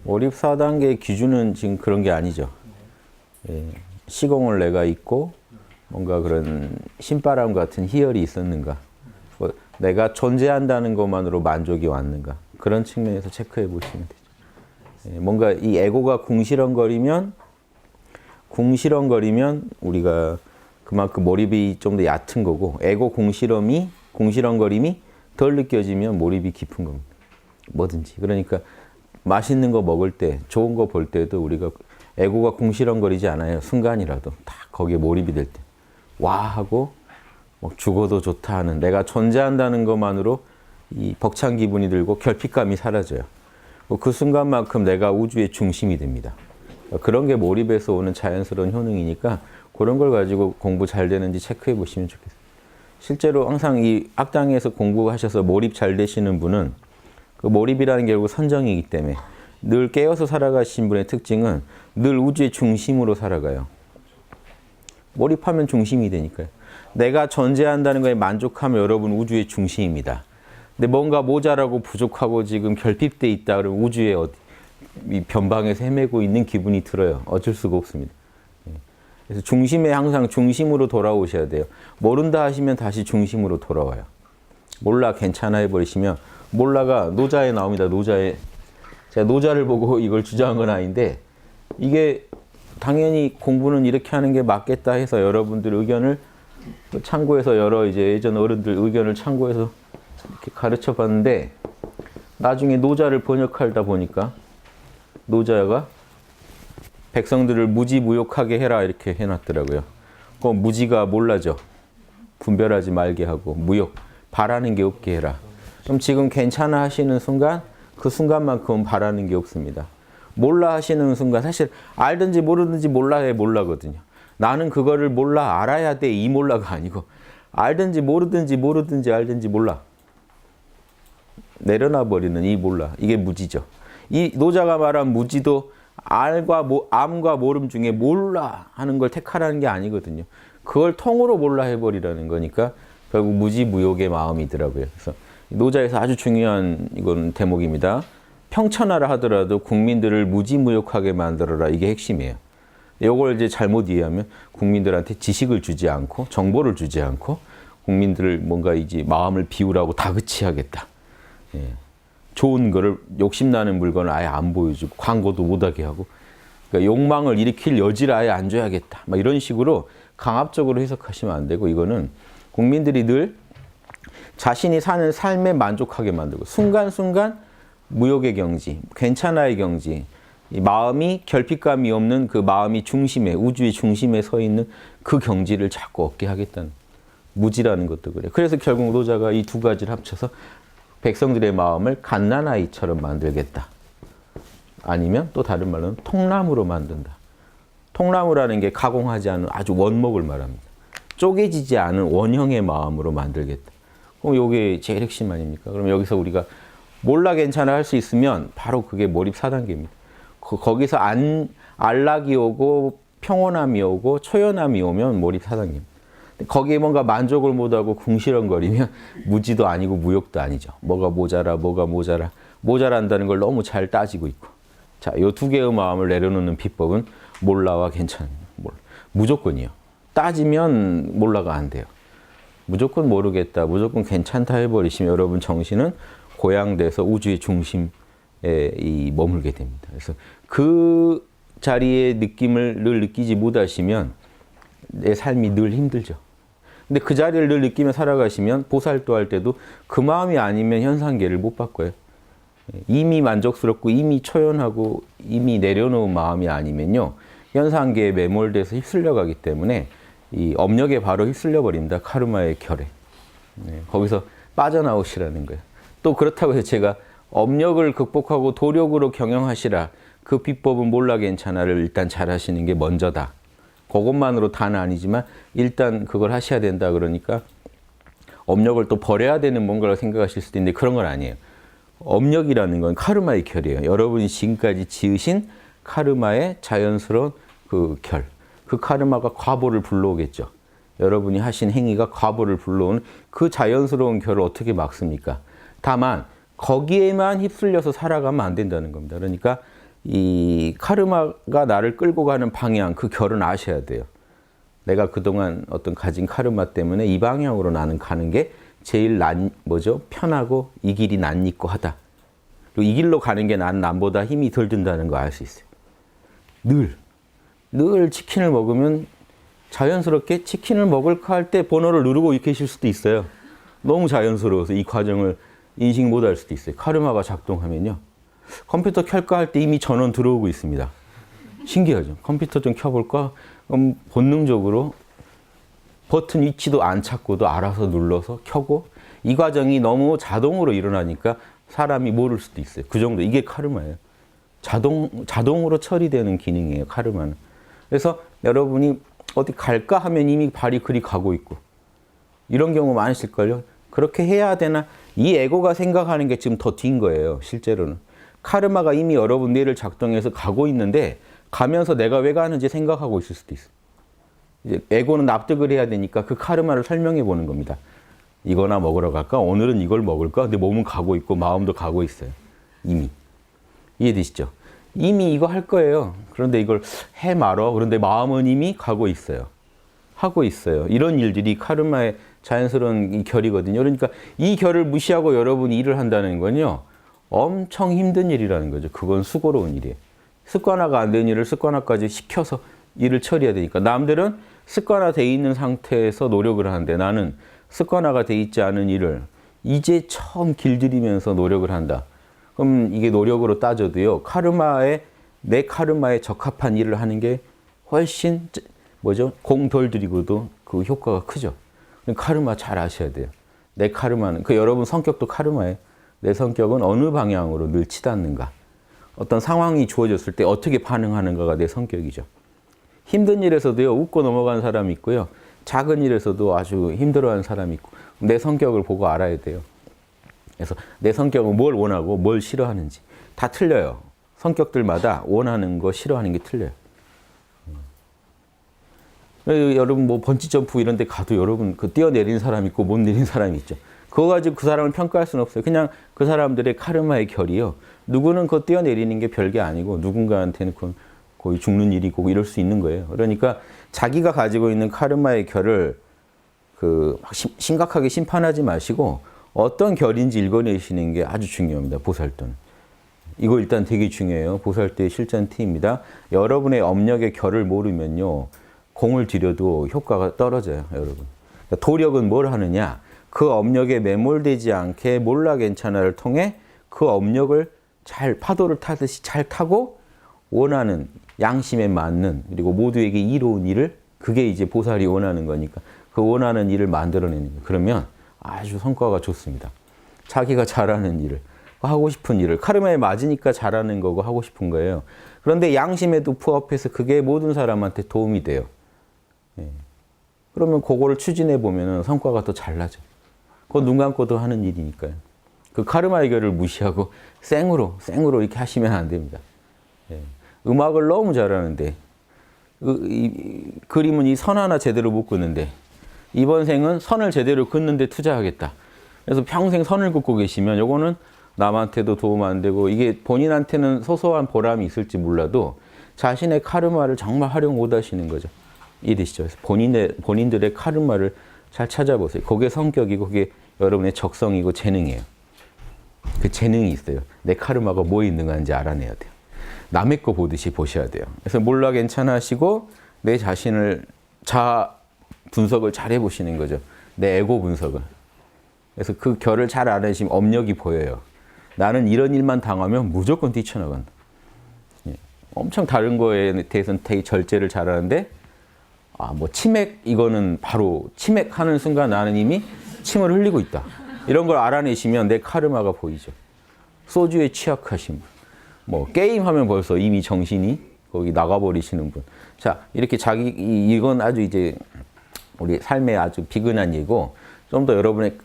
몰입 4단계의 기준은 지금 그런 게 아니죠. 예, 시공을 내가 있고 뭔가 그런 신바람 같은 희열이 있었는가. 뭐 내가 존재한다는 것만으로 만족이 왔는가. 그런 측면에서 체크해 보시면 되죠. 예, 뭔가 이 에고가 궁시렁거리면 우리가 그만큼 몰입이 좀 더 얕은 거고, 에고 궁시렁거림이 덜 느껴지면 몰입이 깊은 겁니다. 뭐든지. 그러니까 맛있는 거 먹을 때, 좋은 거 볼 때도 우리가 에고가 궁시렁거리지 않아요. 순간이라도 딱 거기에 몰입이 될 때. 와 하고 뭐 죽어도 좋다 하는, 내가 존재한다는 것만으로 이 벅찬 기분이 들고 결핍감이 사라져요. 그 순간만큼 내가 우주의 중심이 됩니다. 그런 게 몰입에서 오는 자연스러운 효능이니까 그런 걸 가지고 공부 잘 되는지 체크해 보시면 좋겠어요. 실제로 항상 이 악당에서 공부하셔서 몰입 잘 되시는 분은 그 몰입이라는 게 결국 선정이기 때문에 늘 깨어서 살아가신 분의 특징은 늘 우주의 중심으로 살아가요. 몰입하면 중심이 되니까요. 내가 존재한다는 거에 만족하면 여러분 우주의 중심입니다. 근데 뭔가 모자라고 부족하고 지금 결핍돼 있다 그러면 우주의 이 변방에서 헤매고 있는 기분이 들어요. 어쩔 수가 없습니다. 그래서 중심에 항상 중심으로 돌아오셔야 돼요. 모른다 하시면 다시 중심으로 돌아와요. 몰라 괜찮아 해버리시면 몰라가 노자에 나옵니다. 노자에. 제가 노자를 보고 이걸 주장한 건 아닌데 이게 당연히 공부는 이렇게 하는 게 맞겠다 해서 여러분들 의견을 참고해서 여러 이제 예전 어른들 의견을 참고해서 이렇게 가르쳐 봤는데 나중에 노자를 번역하다 보니까 노자가 백성들을 무지무욕하게 해라 이렇게 해놨더라고요. 그 무지가 몰라죠. 분별하지 말게 하고 무욕, 바라는 게 없게 해라. 그럼 지금 괜찮아 하시는 순간 그 순간만큼은 바라는 게 없습니다. 몰라 하시는 순간 사실 알든지 모르든지 몰라야 몰라거든요. 나는 그거를 몰라 알아야 돼 이 몰라가 아니고 알든지 모르든지 알든지 몰라. 내려놔 버리는 이 몰라. 이게 무지죠. 이 노자가 말한 무지도 암과 모름 중에 몰라 하는 걸 택하라는 게 아니거든요. 그걸 통으로 몰라 해버리라는 거니까 결국 무지무욕의 마음이더라고요. 그래서 노자에서 아주 중요한 이건 대목입니다. 평천하라 하더라도 국민들을 무지무욕하게 만들어라. 이게 핵심이에요. 이걸 이제 잘못 이해하면 국민들한테 지식을 주지 않고 정보를 주지 않고 국민들을 뭔가 이제 마음을 비우라고 다그치하겠다. 예. 좋은 거를 욕심나는 물건을 아예 안 보여주고 광고도 못하게 하고 그러니까 욕망을 일으킬 여지를 아예 안 줘야겠다. 막 이런 식으로 강압적으로 해석하시면 안 되고 이거는 국민들이 늘 자신이 사는 삶에 만족하게 만들고 순간순간 무욕의 경지, 괜찮아의 경지, 이 마음이 결핍감이 없는 그 마음이 중심에 우주의 중심에 서 있는 그 경지를 자꾸 얻게 하겠다는 무지라는 것도 그래요. 그래서 결국 노자가 이 두 가지를 합쳐서 백성들의 마음을 갓난아이처럼 만들겠다. 아니면 또 다른 말로는 통나무로 만든다. 통나무라는 게 가공하지 않은 아주 원목을 말합니다. 쪼개지지 않은 원형의 마음으로 만들겠다. 그럼 이게 제일 핵심 아닙니까? 그럼 여기서 우리가 몰라 괜찮아 할 수 있으면 바로 그게 몰입 4단계입니다. 거기서 안락이 오고 평온함이 오고 초연함이 오면 몰입 4단계입니다. 거기에 뭔가 만족을 못하고 궁시렁거리면 무지도 아니고 무욕도 아니죠. 뭐가 모자란다는 걸 너무 잘 따지고 있고. 자, 이 두 개의 마음을 내려놓는 비법은 몰라와 괜찮은 무조건이요. 따지면 몰라가 안 돼요. 무조건 모르겠다, 무조건 괜찮다 해버리시면 여러분 정신은 고양돼서 우주의 중심에 머물게 됩니다. 그래서 그 자리의 느낌을 늘 느끼지 못하시면 내 삶이 늘 힘들죠. 근데 그 자리를 늘 느끼며 살아가시면 보살도 할 때도 그 마음이 아니면 현상계를 못 바꿔요. 이미 만족스럽고 이미 초연하고 이미 내려놓은 마음이 아니면요. 현상계에 매몰돼서 휩쓸려 가기 때문에 이 업력에 바로 휩쓸려 버립니다. 카르마의 결에. 거기서 빠져나오시라는 거예요. 또 그렇다고 해서 제가 업력을 극복하고 도력으로 경영하시라. 그 비법은 몰라 괜찮아를 일단 잘 하시는 게 먼저다. 그것만으로 다는 아니지만 일단 그걸 하셔야 된다 그러니까 업력을 또 버려야 되는 뭔가를 생각하실 수도 있는데 그런 건 아니에요. 업력이라는 건 카르마의 결이에요. 여러분이 지금까지 지으신 카르마의 자연스러운 그 결. 그 카르마가 과보를 불러오겠죠. 여러분이 하신 행위가 과보를 불러오는 그 자연스러운 결을 어떻게 막습니까? 다만 거기에만 휩쓸려서 살아가면 안 된다는 겁니다. 그러니까 이 카르마가 나를 끌고 가는 방향, 그 결은 아셔야 돼요. 내가 그동안 어떤 가진 카르마 때문에 이 방향으로 나는 가는 게 제일 편하고 이 길이 낯익고 하다. 그리고 이 길로 가는 게 나는 남보다 힘이 덜 든다는 거 알 수 있어요. 늘 치킨을 먹으면 자연스럽게 치킨을 먹을까 할 때 번호를 누르고 계실 수도 있어요. 너무 자연스러워서 이 과정을 인식 못 할 수도 있어요. 카르마가 작동하면요. 컴퓨터 켤까 할 때 이미 전원 들어오고 있습니다. 신기하죠? 컴퓨터 좀 켜볼까? 본능적으로 버튼 위치도 안 찾고도 알아서 눌러서 켜고 이 과정이 너무 자동으로 일어나니까 사람이 모를 수도 있어요. 그 정도. 이게 카르마예요. 자동으로 처리되는 기능이에요. 카르마는. 그래서 여러분이 어디 갈까 하면 이미 발이 그리 가고 있고 이런 경우 많으실걸요. 그렇게 해야 되나? 이 에고가 생각하는 게 지금 더 뒤인 거예요. 실제로는. 카르마가 이미 여러분 뇌를 작동해서 가고 있는데 가면서 내가 왜 가는지 생각하고 있을 수도 있어요. 이제 에고는 납득을 해야 되니까 그 카르마를 설명해 보는 겁니다. 이거나 먹으러 갈까? 오늘은 이걸 먹을까? 근데 몸은 가고 있고 마음도 가고 있어요. 이미. 이해되시죠? 이미 이거 할 거예요. 그런데 이걸 해 말어. 그런데 마음은 이미 가고 있어요. 하고 있어요. 이런 일들이 카르마의 자연스러운 이 결이거든요. 그러니까 이 결을 무시하고 여러분이 일을 한다는 건요. 엄청 힘든 일이라는 거죠. 그건 수고로운 일이에요. 습관화가 안 된 일을 습관화까지 시켜서 일을 처리해야 되니까. 남들은 습관화되어 있는 상태에서 노력을 하는데 나는 습관화가 되어 있지 않은 일을 이제 처음 길들이면서 노력을 한다. 그럼 이게 노력으로 따져도요. 내 카르마에 적합한 일을 하는 게 훨씬 공 덜 들이고도 그 효과가 크죠. 카르마 잘 아셔야 돼요. 내 카르마는 여러분 성격도 카르마예요. 내 성격은 어느 방향으로 늘 치닫는가. 어떤 상황이 주어졌을 때 어떻게 반응하는가가 내 성격이죠. 힘든 일에서도요. 웃고 넘어가는 사람이 있고요. 작은 일에서도 아주 힘들어하는 사람이 있고 내 성격을 보고 알아야 돼요. 그래서 내 성격은 뭘 원하고 뭘 싫어하는지 다 틀려요. 성격들마다 원하는 거 싫어하는 게 틀려요. 여러분 번지점프 이런 데 가도 여러분 뛰어내린 사람 있고 못 내린 사람이 있죠. 그거 가지고 그 사람을 평가할 수는 없어요. 그냥 그 사람들의 카르마의 결이요. 누구는 그거 뛰어내리는 게 별게 아니고 누군가한테는 그건 거의 죽는 일이고 이럴 수 있는 거예요. 그러니까 자기가 가지고 있는 카르마의 결을 심각하게 심판하지 마시고 어떤 결인지 읽어내시는 게 아주 중요합니다. 보살도는. 이거 일단 되게 중요해요. 보살도의 실전 팁입니다. 여러분의 업력의 결을 모르면요. 공을 들여도 효과가 떨어져요. 여러분. 그러니까 도력은 뭘 하느냐. 그 업력에 매몰되지 않게 몰라 괜찮아를 통해 그 업력을 파도를 타듯이 잘 타고 원하는 양심에 맞는 그리고 모두에게 이로운 일을 그게 이제 보살이 원하는 거니까 그 원하는 일을 만들어내는 거예요. 그러면 아주 성과가 좋습니다. 자기가 잘하는 일을 하고 싶은 일을 카르마에 맞으니까 잘하는 거고 하고 싶은 거예요. 그런데 양심에도 부합해서 그게 모든 사람한테 도움이 돼요. 그러면 그거를 추진해 보면 성과가 더 잘 나죠. 그거 눈 감고도 하는 일이니까요. 그 카르마 해결을 무시하고 생으로 이렇게 하시면 안 됩니다. 음악을 너무 잘하는데 그림은 이 선 하나 제대로 못 긋는데 이번 생은 선을 제대로 긋는데 투자하겠다. 그래서 평생 선을 긋고 계시면 요거는 남한테도 도움 안 되고 이게 본인한테는 소소한 보람이 있을지 몰라도 자신의 카르마를 정말 활용 못 하시는 거죠. 이해되시죠? 그래서 본인들의 카르마를 잘 찾아보세요. 그게 성격이고 그게 여러분의 적성이고 재능이에요. 그 재능이 있어요. 내 카르마가 뭐에 있는지 알아내야 돼요. 남의 거 보듯이 보셔야 돼요. 그래서 몰라 괜찮아 하시고 내 자신을 분석을 잘 해보시는 거죠. 내 에고 분석을. 그래서 그 결을 잘 알아내시면 업력이 보여요. 나는 이런 일만 당하면 무조건 뛰쳐나간다. 엄청 다른 거에 대해서는 되게 절제를 잘하는데 치맥 이거는 바로 치맥하는 순간 나는 이미 침을 흘리고 있다. 이런 걸 알아내시면 내 카르마가 보이죠. 소주에 취약하신 분. 게임하면 벌써 이미 정신이 거기 나가버리시는 분. 자, 이렇게 이건 아주 이제 우리 삶의 아주 비근한 얘기고 좀 더 여러분의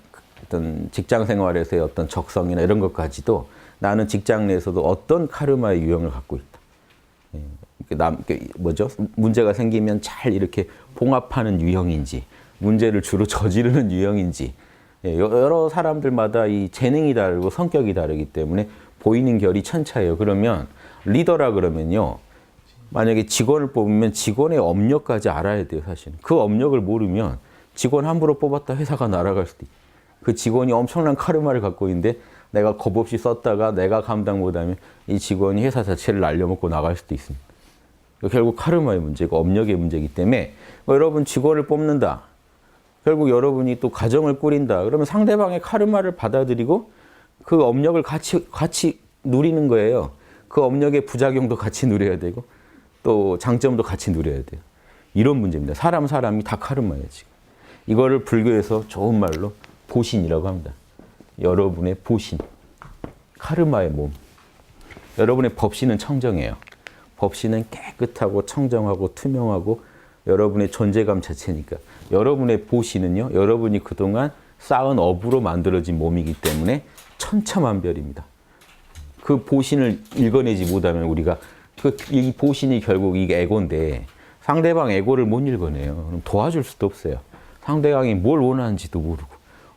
어떤 직장 생활에서의 어떤 적성이나 이런 것까지도 나는 직장 내에서도 어떤 카르마의 유형을 갖고 있다. 문제가 생기면 잘 이렇게 봉합하는 유형인지, 문제를 주로 저지르는 유형인지, 여러 사람들마다 이 재능이 다르고 성격이 다르기 때문에 보이는 결이 천차예요. 그러면 리더라 그러면요. 만약에 직원을 뽑으면 직원의 업력까지 알아야 돼요, 사실은. 그 업력을 모르면 직원 함부로 뽑았다 회사가 날아갈 수도 있고, 그 직원이 엄청난 카르마를 갖고 있는데 내가 겁 없이 썼다가 내가 감당 못하면 이 직원이 회사 자체를 날려먹고 나갈 수도 있습니다. 결국 카르마의 문제고 업력의 문제이기 때문에 여러분 직원을 뽑는다. 결국 여러분이 또 가정을 꾸린다. 그러면 상대방의 카르마를 받아들이고 그 업력을 같이 누리는 거예요. 그 업력의 부작용도 같이 누려야 되고 또 장점도 같이 누려야 돼요. 이런 문제입니다. 사람이 다 카르마예요, 지금. 이거를 불교에서 좋은 말로 보신이라고 합니다. 여러분의 보신. 카르마의 몸. 여러분의 법신은 청정해요. 법신은 깨끗하고 청정하고 투명하고 여러분의 존재감 자체니까. 여러분의 보신은요, 여러분이 그동안 쌓은 업으로 만들어진 몸이기 때문에 천차만별입니다. 그 보신을 읽어내지 못하면 우리가 이 보신이 결국 이게 에고인데 상대방 에고를 못 읽어내요. 그럼 도와줄 수도 없어요. 상대방이 뭘 원하는지도 모르고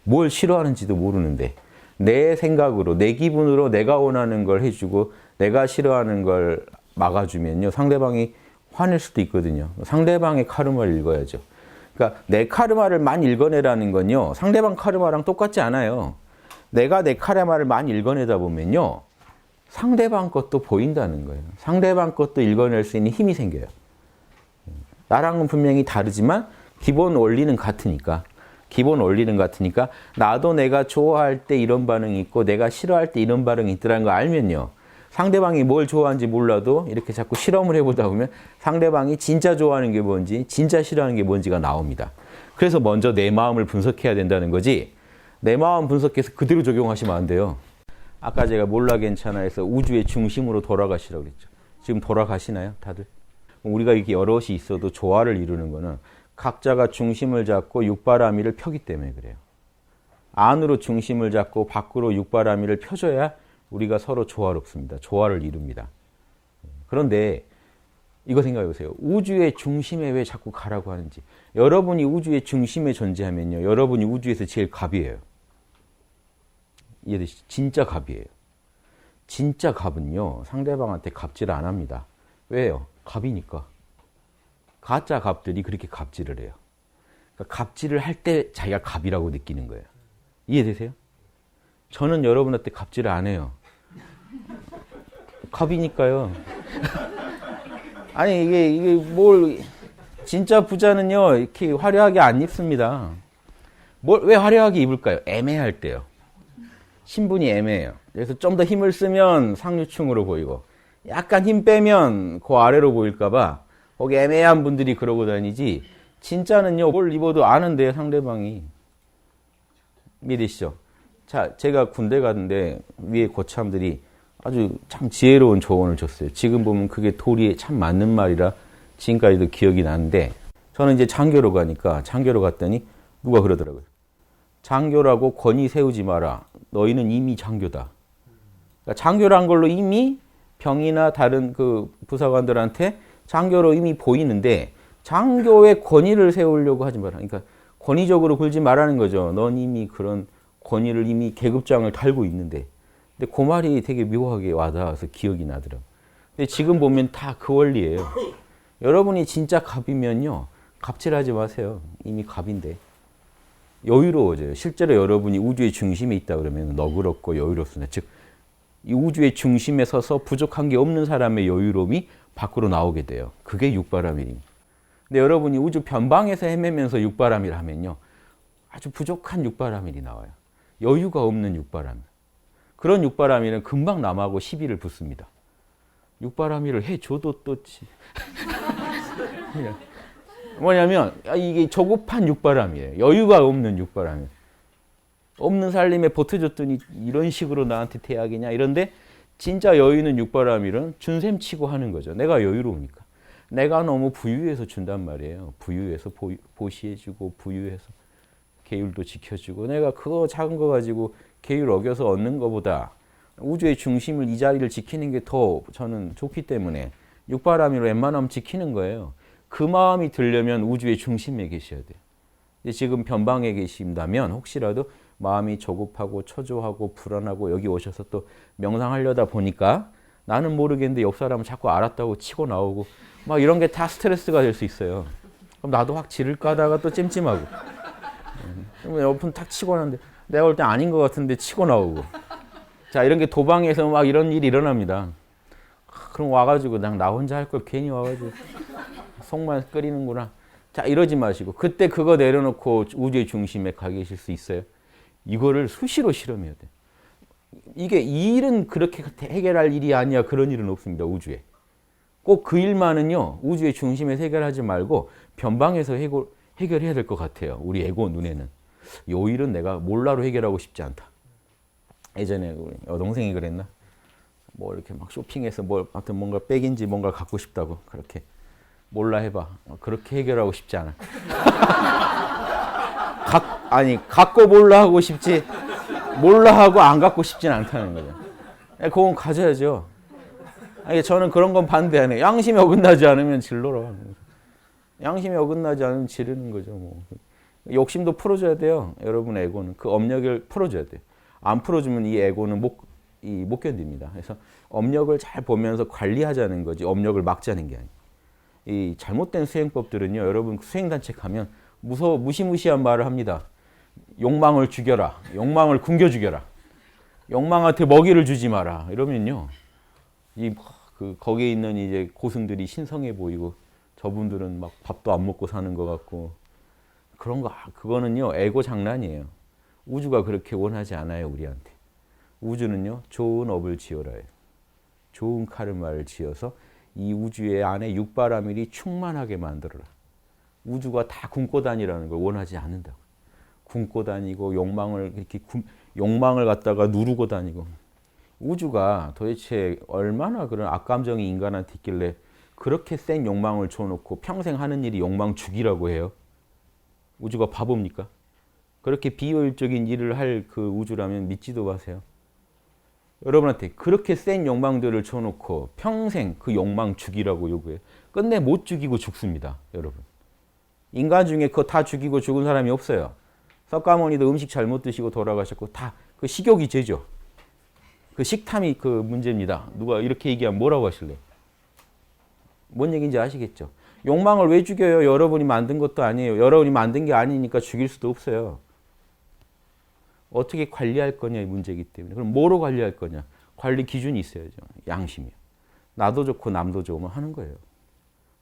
뭘 싫어하는지도 모르는데 내 생각으로 내 기분으로 내가 원하는 걸 해주고 내가 싫어하는 걸 막아주면요. 상대방이 화낼 수도 있거든요. 상대방의 카르마를 읽어야죠. 그러니까 내 카르마를 많이 읽어내라는 건요. 상대방 카르마랑 똑같지 않아요. 내가 내 카르마를 많이 읽어내다 보면요. 상대방 것도 보인다는 거예요. 상대방 것도 읽어낼 수 있는 힘이 생겨요. 나랑은 분명히 다르지만 기본 원리는 같으니까. 기본 원리는 같으니까 나도 내가 좋아할 때 이런 반응이 있고 내가 싫어할 때 이런 반응이 있더라는 걸 알면요. 상대방이 뭘 좋아하는지 몰라도 이렇게 자꾸 실험을 해보다 보면 상대방이 진짜 좋아하는 게 뭔지 진짜 싫어하는 게 뭔지가 나옵니다. 그래서 먼저 내 마음을 분석해야 된다는 거지 내 마음 분석해서 그대로 적용하시면 안 돼요. 아까 제가 몰라 괜찮아 해서 우주의 중심으로 돌아가시라고 그랬죠. 지금 돌아가시나요, 다들? 우리가 이렇게 여럿이 있어도 조화를 이루는 거는 각자가 중심을 잡고 육바라밀을 펴기 때문에 그래요. 안으로 중심을 잡고 밖으로 육바라밀을 펴줘야 우리가 서로 조화롭습니다. 조화를 이룹니다. 그런데 이거 생각해 보세요. 우주의 중심에 왜 자꾸 가라고 하는지. 여러분이 우주의 중심에 존재하면요. 여러분이 우주에서 제일 갑이에요. 이해되시죠? 진짜 갑이에요. 진짜 갑은요. 상대방한테 갑질 안 합니다. 왜요? 갑이니까. 가짜 갑들이 그렇게 갑질을 해요. 그러니까 갑질을 할 때 자기가 갑이라고 느끼는 거예요. 이해되세요? 저는 여러분한테 갑질을 안 해요. 갑이니까요. 아니 이게 뭘 진짜 부자는요 이렇게 화려하게 안 입습니다. 왜 화려하게 입을까요? 애매할 때요. 신분이 애매해요. 그래서 좀 더 힘을 쓰면 상류층으로 보이고 약간 힘 빼면 그 아래로 보일까봐 거기 애매한 분들이 그러고 다니지 진짜는요 뭘 입어도 아는데 상대방이. 이해되시죠? 자, 제가 군대 갔는데 위에 고참들이 아주 참 지혜로운 조언을 줬어요. 지금 보면 그게 도리에 참 맞는 말이라 지금까지도 기억이 나는데 저는 이제 장교로 가니까 장교로 갔더니 누가 그러더라고요. 장교라고 권위 세우지 마라. 너희는 이미 장교다. 그러니까 장교란 걸로 이미 병이나 다른 그 부사관들한테 장교로 이미 보이는데 장교의 권위를 세우려고 하지 마라. 그러니까 권위적으로 굴지 말라는 거죠. 넌 이미 그런 권위를 이미 계급장을 달고 있는데. 근데 그 말이 되게 묘하게 와닿아서 기억이 나더라고요. 근데 지금 보면 다 그 원리예요. 여러분이 진짜 갑이면요. 갑질하지 마세요. 이미 갑인데. 여유로워져요. 실제로 여러분이 우주의 중심에 있다 그러면 너그럽고 여유롭습니다. 즉, 이 우주의 중심에 서서 부족한 게 없는 사람의 여유로움이 밖으로 나오게 돼요. 그게 육바라밀입니다. 근데 여러분이 우주 변방에서 헤매면서 육바라밀 하면요. 아주 부족한 육바라밀이 나와요. 여유가 없는 육바라밀. 그런 육바라밀은 금방 남하고 시비를 붙습니다. 육바라밀을 해줘도 또지. 뭐냐면 이게 조급한 육바람이에요. 여유가 없는 육바람이에요. 없는 살림에 보태줬더니 이런 식으로 나한테 태약이냐 이런데 진짜 여유 있는 육바람일은 준셈 치고 하는 거죠. 내가 여유로우니까. 내가 너무 부유해서 준단 말이에요. 부유해서 보시해주고 부유해서 계율도 지켜주고 내가 그거 작은 거 가지고 계율 어겨서 얻는 것보다 우주의 중심을 이 자리를 지키는 게 더 저는 좋기 때문에 육바람이로 웬만하면 지키는 거예요. 그 마음이 들려면 우주의 중심에 계셔야 돼요. 지금 변방에 계신다면 혹시라도 마음이 조급하고 초조하고 불안하고 여기 오셔서 또 명상하려다 보니까 나는 모르겠는데 옆 사람은 자꾸 알았다고 치고 나오고 막 이런 게 다 스트레스가 될 수 있어요. 그럼 나도 확 지를까 하다가 또 찜찜하고 옆은 탁 치고 나는데 내가 볼 때 아닌 것 같은데 치고 나오고 자 이런 게 도방에서 막 이런 일이 일어납니다. 그럼 와가지고 나 혼자 할 걸 괜히 와가지고 속만 끓이는구나. 자 이러지 마시고 그때 그거 내려놓고 우주의 중심에 가 계실 수 있어요. 이거를 수시로 실험해야 돼. 이게 이 일은 그렇게 해결할 일이 아니야. 그런 일은 없습니다. 우주에. 꼭 그 일만은요. 우주의 중심에서 해결하지 말고 변방에서 해결해야 될 것 같아요. 우리 에고 눈에는. 요 일은 내가 몰라로 해결하고 싶지 않다. 예전에 우리 여동생이 그랬나? 뭐 이렇게 막 쇼핑해서 하여튼 뭔가 백인지 뭔가 갖고 싶다고 그렇게 몰라 해봐. 그렇게 해결하고 싶지 않아. 갖고 몰라 하고 싶지 몰라 하고 안 갖고 싶진 않다는 거죠. 그건 가져야죠. 아니, 저는 그런 건 반대 안 해요. 양심이 어긋나지 않으면 질러라. 양심이 어긋나지 않으면 지르는 거죠. 뭐. 욕심도 풀어줘야 돼요. 여러분 에고는 그 업력을 풀어줘야 돼요. 안 풀어주면 이 에고는 못 견딥니다. 그래서 업력을 잘 보면서 관리하자는 거지 업력을 막자는 게 아니에요. 이 잘못된 수행법들은요. 여러분 수행단체 가면 무시무시한 말을 합니다. 욕망을 죽여라. 욕망을 굶겨 죽여라. 욕망한테 먹이를 주지 마라. 이러면요. 거기에 있는 이제 고승들이 신성해 보이고 저분들은 막 밥도 안 먹고 사는 것 같고 그거는요. 에고 장난이에요. 우주가 그렇게 원하지 않아요. 우리한테. 우주는요. 좋은 업을 지어라요. 좋은 카르마를 지어서 이 우주의 안에 육바라밀이 충만하게 만들어라. 우주가 다 굶고 다니라는 걸 원하지 않는다고. 굶고 다니고 욕망을 갖다가 누르고 다니고 우주가 도대체 얼마나 그런 악감정이 인간한테 있길래 그렇게 센 욕망을 줘놓고 평생 하는 일이 욕망 죽이라고 해요. 우주가 바보입니까? 그렇게 비효율적인 일을 할 그 우주라면 믿지도 마세요. 여러분한테 그렇게 센 욕망들을 줘놓고 평생 그 욕망 죽이라고 요구해요. 끝내 못 죽이고 죽습니다. 여러분. 인간 중에 그거 다 죽이고 죽은 사람이 없어요. 석가모니도 음식 잘못 드시고 돌아가셨고 다 그 식욕이 죄죠. 그 식탐이 그 문제입니다. 누가 이렇게 얘기하면 뭐라고 하실래요? 뭔 얘기인지 아시겠죠? 욕망을 왜 죽여요? 여러분이 만든 것도 아니에요. 여러분이 만든 게 아니니까 죽일 수도 없어요. 어떻게 관리할 거냐의 문제이기 때문에. 그럼 뭐로 관리할 거냐? 관리 기준이 있어야죠. 양심이요. 나도 좋고 남도 좋으면 하는 거예요.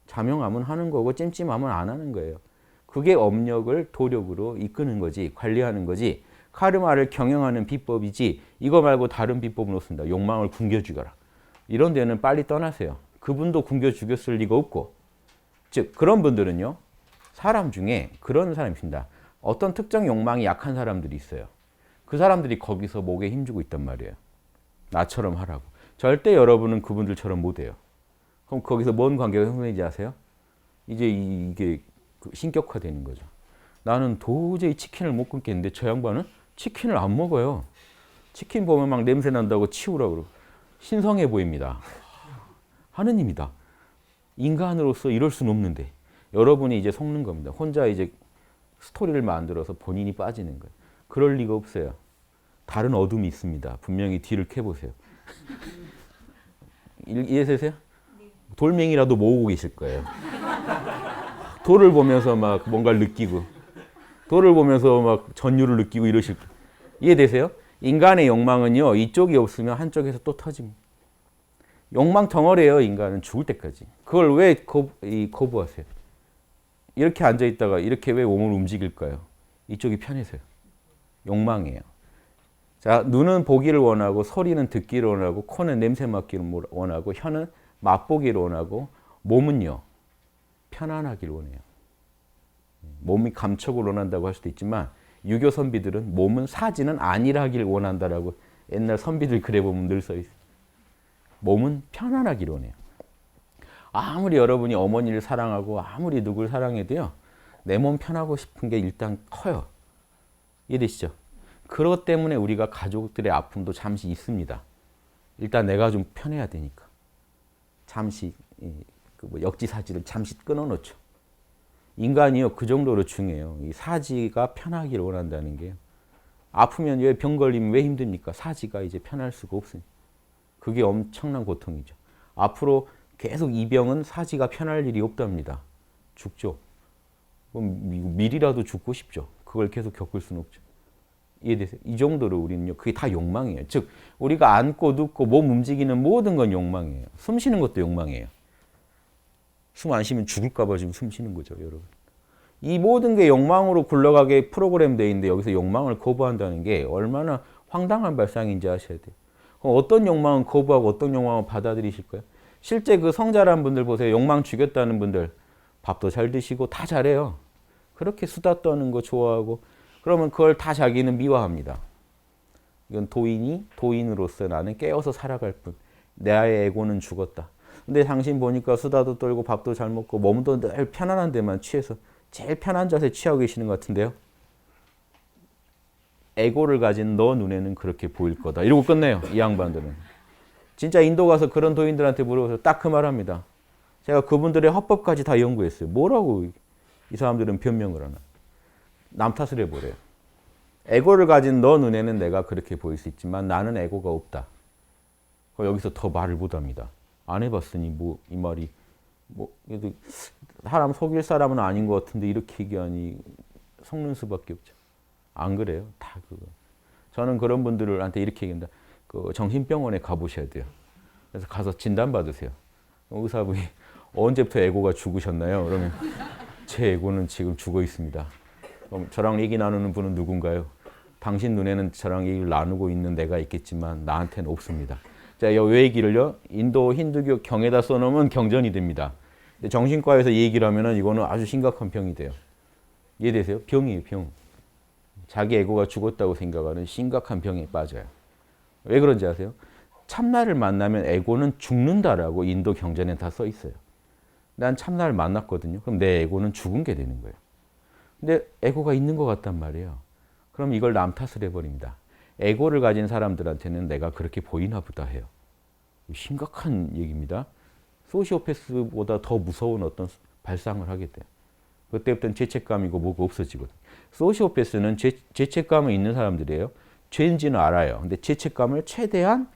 자명하면 하는 거고 찜찜하면 안 하는 거예요. 그게 업력을 도력으로 이끄는 거지, 관리하는 거지, 카르마를 경영하는 비법이지 이거 말고 다른 비법은 없습니다. 욕망을 굶겨 죽여라. 이런 데는 빨리 떠나세요. 그분도 굶겨 죽였을 리가 없고 즉 그런 분들은요. 사람 중에 그런 사람이 있습니다. 어떤 특정 욕망이 약한 사람들이 있어요. 그 사람들이 거기서 목에 힘주고 있단 말이에요. 나처럼 하라고. 절대 여러분은 그분들처럼 못해요. 그럼 거기서 뭔 관계가 형성되지 아세요? 이제 이게 신격화되는 거죠. 나는 도저히 치킨을 못 끊겠는데 저 양반은 치킨을 안 먹어요. 치킨 보면 막 냄새 난다고 치우라고 그러고 신성해 보입니다. 하느님이다. 인간으로서 이럴 수는 없는데 여러분이 이제 속는 겁니다. 혼자 이제 스토리를 만들어서 본인이 빠지는 거예요. 그럴 리가 없어요. 다른 어둠이 있습니다. 분명히 뒤를 캐보세요. 이해되세요? 돌멩이라도 모으고 계실 거예요. 돌을 보면서 막 뭔가를 느끼고 돌을 보면서 막 전율을 느끼고 이러실 거예요. 이해되세요? 인간의 욕망은요. 이쪽이 없으면 한쪽에서 또 터집니다. 욕망 덩어리예요. 인간은 죽을 때까지. 그걸 왜 거부하세요? 이렇게 앉아있다가 이렇게 왜 몸을 움직일까요? 이쪽이 편해서요. 욕망이에요. 자, 눈은 보기를 원하고 소리는 듣기를 원하고 코는 냄새 맡기를 원하고 혀는 맛보기를 원하고 몸은요. 편안하기를 원해요. 몸이 감촉을 원한다고 할 수도 있지만 유교 선비들은 몸은 사지는 안일하기를 원한다라고 옛날 선비들 글에 보면 늘 써 있어요. 몸은 편안하기를 원해요. 아무리 여러분이 어머니를 사랑하고 아무리 누굴 사랑해도요. 내 몸 편하고 싶은 게 일단 커요. 이해되시죠? 그것 때문에 우리가 가족들의 아픔도 잠시 있습니다. 일단 내가 좀 편해야 되니까. 잠시 역지사지를 잠시 끊어놓죠. 인간이요 그 정도로 중요해요. 이 사지가 편하기를 원한다는 게요. 아프면 왜 병 걸리면 왜 힘듭니까? 사지가 이제 편할 수가 없으니까. 그게 엄청난 고통이죠. 앞으로 계속 이 병은 사지가 편할 일이 없답니다. 죽죠. 그럼 미리라도 죽고 싶죠. 그걸 계속 겪을 수는 없죠. 이해되세요? 이 정도로 우리는요, 그게 다 욕망이에요. 즉, 우리가 앉고 눕고 몸 움직이는 모든 건 욕망이에요. 숨 쉬는 것도 욕망이에요. 숨 안 쉬면 죽을까봐 지금 숨 쉬는 거죠, 여러분. 이 모든 게 욕망으로 굴러가게 프로그램되어 있는데 여기서 욕망을 거부한다는 게 얼마나 황당한 발상인지 아셔야 돼요. 그럼 어떤 욕망은 거부하고 어떤 욕망은 받아들이실 거예요? 실제 그 성자란 분들 보세요. 욕망 죽였다는 분들 밥도 잘 드시고 다 잘해요. 그렇게 수다 떠는 거 좋아하고 그러면 그걸 다 자기는 미화합니다. 이건 도인이 도인으로서 나는 깨어서 살아갈 뿐. 나의 에고는 죽었다. 근데 당신 보니까 수다도 떨고 밥도 잘 먹고 몸도 늘 편안한 데만 취해서 제일 편한 자세 취하고 계시는 것 같은데요. 에고를 가진 너 눈에는 그렇게 보일 거다. 이러고 끝내요. 이 양반들은. 진짜 인도 가서 그런 도인들한테 물어보세요. 딱 그 말합니다. 제가 그분들의 화법까지 다 연구했어요. 뭐라고 이 사람들은 변명을 하나. 남 탓을 해버려요. 에고를 가진 너 눈에는 내가 그렇게 보일 수 있지만 나는 에고가 없다. 여기서 더 말을 못합니다. 안 해봤으니 뭐 이 말이 뭐 사람 속일 사람은 아닌 것 같은데 이렇게 얘기하니 속는 수밖에 없죠. 안 그래요? 다 그거. 저는 그런 분들한테 이렇게 얘기합니다. 그 정신병원에 가보셔야 돼요. 그래서 가서 진단 받으세요. 의사분이 언제부터 에고가 죽으셨나요? 그러면 제 에고는 지금 죽어 있습니다. 그럼 저랑 얘기 나누는 분은 누군가요? 당신 눈에는 저랑 얘기를 나누고 있는 내가 있겠지만 나한테는 없습니다. 자, 이 얘기를요, 인도 힌두교 경에다 써놓으면 경전이 됩니다. 정신과에서 이 얘기를 하면은 이거는 아주 심각한 병이 돼요. 이해되세요? 병이에요, 병. 자기 에고가 죽었다고 생각하는 심각한 병에 빠져요. 왜 그런지 아세요? 참나를 만나면 에고는 죽는다라고 인도 경전에 다 써 있어요. 난 참나를 만났거든요. 그럼 내 에고는 죽은 게 되는 거예요. 근데 에고가 있는 것 같단 말이에요. 그럼 이걸 남 탓을 해버립니다. 에고를 가진 사람들한테는 내가 그렇게 보이나 보다 해요. 심각한 얘기입니다. 소시오패스보다 더 무서운 어떤 발상을 하게 돼요. 그때부터는 죄책감이고 뭐가 없어지거든요. 소시오패스는 죄책감이 있는 사람들이에요. 죄인지는 알아요. 근데 죄책감을 최대한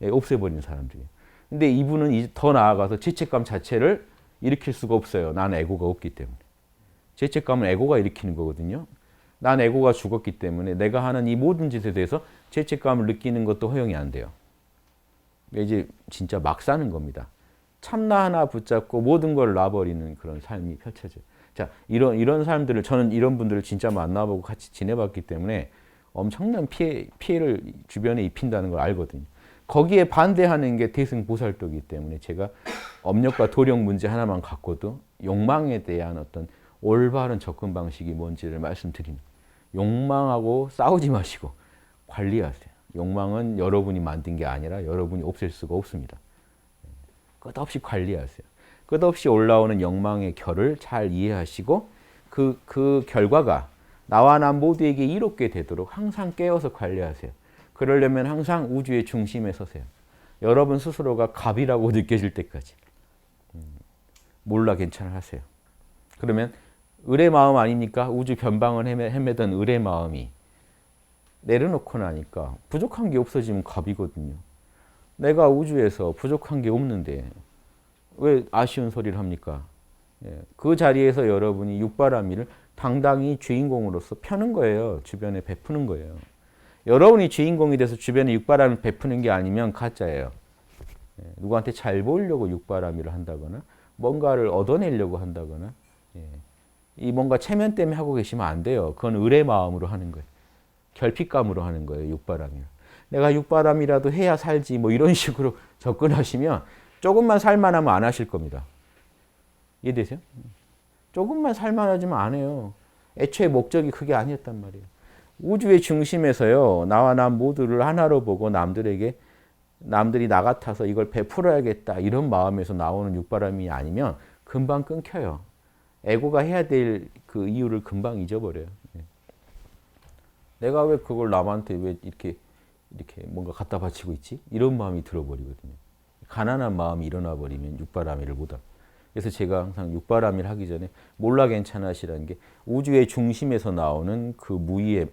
없애버리는 사람들이에요. 근데 이분은 이제 더 나아가서 죄책감 자체를 일으킬 수가 없어요. 난 에고가 없기 때문에. 죄책감은 에고가 일으키는 거거든요. 난 에고가 죽었기 때문에 내가 하는 이 모든 짓에 대해서 죄책감을 느끼는 것도 허용이 안 돼요. 이제 진짜 막 사는 겁니다. 참나 하나 붙잡고 모든 걸 놔버리는 그런 삶이 펼쳐져요. 자, 이런 사람들을, 저는 이런 분들을 진짜 만나보고 같이 지내봤기 때문에 엄청난 피해를 주변에 입힌다는 걸 알거든요. 거기에 반대하는 게 대승보살도이기 때문에 제가 업력과 도력 문제 하나만 갖고도 욕망에 대한 어떤 올바른 접근 방식이 뭔지를 말씀드립니다. 욕망하고 싸우지 마시고 관리하세요. 욕망은 여러분이 만든 게 아니라 여러분이 없앨 수가 없습니다. 끝없이 관리하세요. 끝없이 올라오는 욕망의 결을 잘 이해하시고 그 결과가 나와 남 모두에게 이롭게 되도록 항상 깨어서 관리하세요. 그러려면 항상 우주의 중심에 서세요. 여러분 스스로가 갑이라고 느껴질 때까지. 몰라 괜찮아 하세요. 그러면 을의 마음 아닙니까? 우주 변방을 헤매던 을의 마음이 내려놓고 나니까 부족한 게 없어지면 갑이거든요. 내가 우주에서 부족한 게 없는데 왜 아쉬운 소리를 합니까? 그 자리에서 여러분이 육바라밀을 당당히 주인공으로서 펴는 거예요. 주변에 베푸는 거예요. 여러분이 주인공이 돼서 주변에 육바람을 베푸는 게 아니면 가짜예요. 누구한테 잘 보이려고 육바라밀을 한다거나 뭔가를 얻어내려고 한다거나 이 뭔가 체면 때문에 하고 계시면 안 돼요. 그건 을의 마음으로 하는 거예요. 결핍감으로 하는 거예요. 육바람일. 내가 육바람이라도 해야 살지 뭐 이런 식으로 접근하시면 조금만 살만하면 안 하실 겁니다. 이해되세요? 조금만 살만하지만 안 해요. 애초에 목적이 그게 아니었단 말이에요. 우주의 중심에서요. 나와 남 모두를 하나로 보고 남들이 나 같아서 이걸 베풀어야겠다 이런 마음에서 나오는 육바람이 아니면 금방 끊겨요. 에고가 해야 될 그 이유를 금방 잊어버려요. 내가 왜 그걸 남한테 왜 이렇게 뭔가 갖다 바치고 있지? 이런 마음이 들어버리거든요. 가난한 마음이 일어나 버리면 육바라밀을 못합니다. 그래서 제가 항상 육바라밀 하기 전에 몰라 괜찮으시라는 게 우주의 중심에서 나오는 그 무의의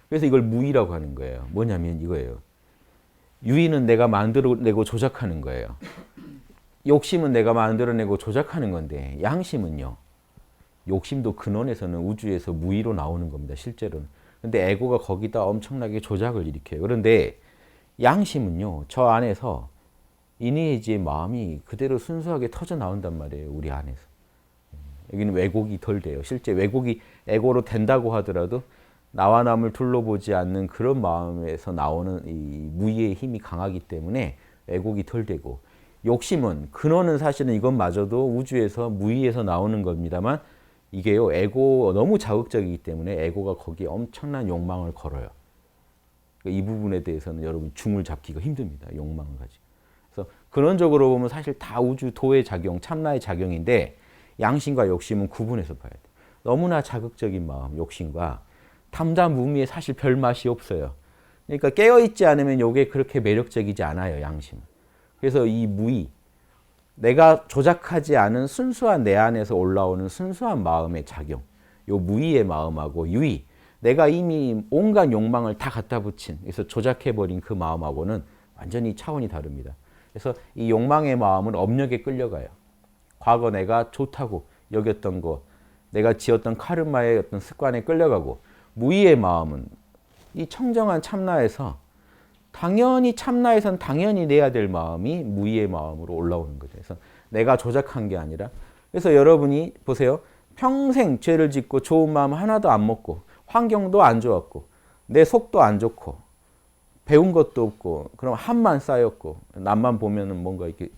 그래서 이걸 무의라고 하는 거예요. 뭐냐면 이거예요. 유의는 내가 만들어내고 조작하는 거예요. 욕심은 내가 만들어내고 조작하는 건데 양심은요. 욕심도 근원에서는 우주에서 무의로 나오는 겁니다. 실제로는. 근데 에고가 거기다 엄청나게 조작을 일으켜요. 그런데 양심은요. 저 안에서 이니에지의 마음이 그대로 순수하게 터져 나온단 말이에요. 우리 안에서. 여기는 왜곡이 덜 돼요. 실제 왜곡이 에고로 된다고 하더라도 나와 남을 둘러보지 않는 그런 마음에서 나오는 이 무의의 힘이 강하기 때문에 왜곡이 덜 되고, 욕심은 근원은 사실은 이것마저도 우주에서 무의에서 나오는 겁니다만 이게요 에고 너무 자극적이기 때문에 에고가 거기에 엄청난 욕망을 걸어요. 이 부분에 대해서는 여러분 중을 잡기가 힘듭니다. 욕망을 가지고. 그래서 근원적으로 보면 사실 다 우주 도의 작용, 참나의 작용인데 양심과 욕심은 구분해서 봐야 돼요. 너무나 자극적인 마음, 욕심과 담담무미에 사실 별 맛이 없어요. 그러니까 깨어있지 않으면 이게 그렇게 매력적이지 않아요. 양심은. 그래서 이 무의, 내가 조작하지 않은 순수한 내 안에서 올라오는 순수한 마음의 작용, 요 무의의 마음하고 유의, 내가 이미 온갖 욕망을 다 갖다 붙인, 그래서 조작해버린 그 마음하고는 완전히 차원이 다릅니다. 그래서 이 욕망의 마음은 업력에 끌려가요. 과거 내가 좋다고 여겼던 거, 내가 지었던 카르마의 어떤 습관에 끌려가고, 무의의 마음은 이 청정한 참나에서 당연히 참나에선 당연히 내야 될 마음이 무의의 마음으로 올라오는 거죠. 그래서 내가 조작한 게 아니라, 그래서 여러분이 보세요. 평생 죄를 짓고 좋은 마음 하나도 안 먹고 환경도 안 좋았고 내 속도 안 좋고 배운 것도 없고 그럼 한만 쌓였고 남만 보면은 뭔가 이렇게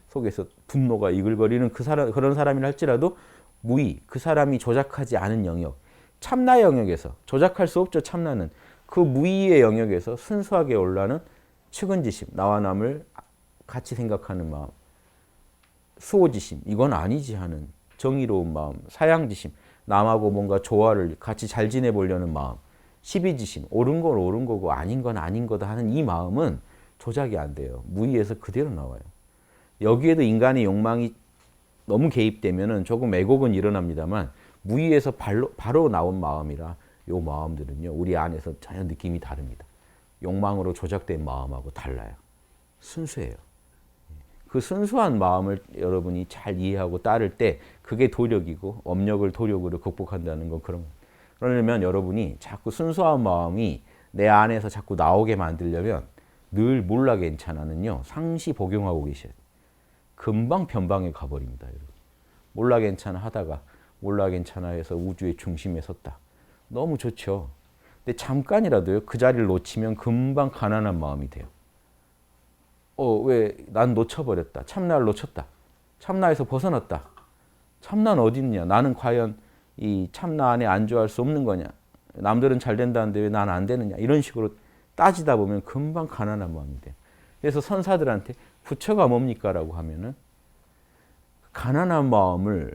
속에서 분노가 이글거리는 그 사람, 그런 사람이라 할지라도 무의, 그 사람이 조작하지 않은 영역, 참나 영역에서 조작할 수 없죠. 참나는 그 무의의 영역에서 순수하게 올라는 측은지심, 나와 남을 같이 생각하는 마음, 수호지심, 이건 아니지 하는 정의로운 마음, 사양지심, 남하고 뭔가 조화를 같이 잘 지내보려는 마음, 시비지심, 옳은 건 옳은 거고 아닌 건 아닌 거다 하는 이 마음은 조작이 안 돼요. 무의에서 그대로 나와요. 여기에도 인간의 욕망이 너무 개입되면 조금 왜곡은 일어납니다만 무의에서 바로 나온 마음이라 요 마음들은요 우리 안에서 전혀 느낌이 다릅니다. 욕망으로 조작된 마음하고 달라요. 순수해요. 그 순수한 마음을 여러분이 잘 이해하고 따를 때 그게 도력이고 업력을 도력으로 극복한다는 건 그러려면 여러분이 자꾸 순수한 마음이 내 안에서 자꾸 나오게 만들려면 늘 몰라 괜찮아는요 상시 복용하고 계셔야 돼요. 금방 변방에 가버립니다. 여러분. 몰라 괜찮아 하다가 몰라 괜찮아 해서 우주의 중심에 섰다. 너무 좋죠. 근데 잠깐이라도요 그 자리를 놓치면 금방 가난한 마음이 돼요. 왜 난 놓쳐버렸다. 참나를 놓쳤다. 참나에서 벗어났다. 참나는 어디 있냐. 나는 과연 이 참나 안에 안주할 수 없는 거냐. 남들은 잘 된다는데 왜 난 안 되느냐. 이런 식으로 따지다 보면 금방 가난한 마음이 돼요. 그래서 선사들한테 부처가 뭡니까? 라고 하면은 가난한 마음을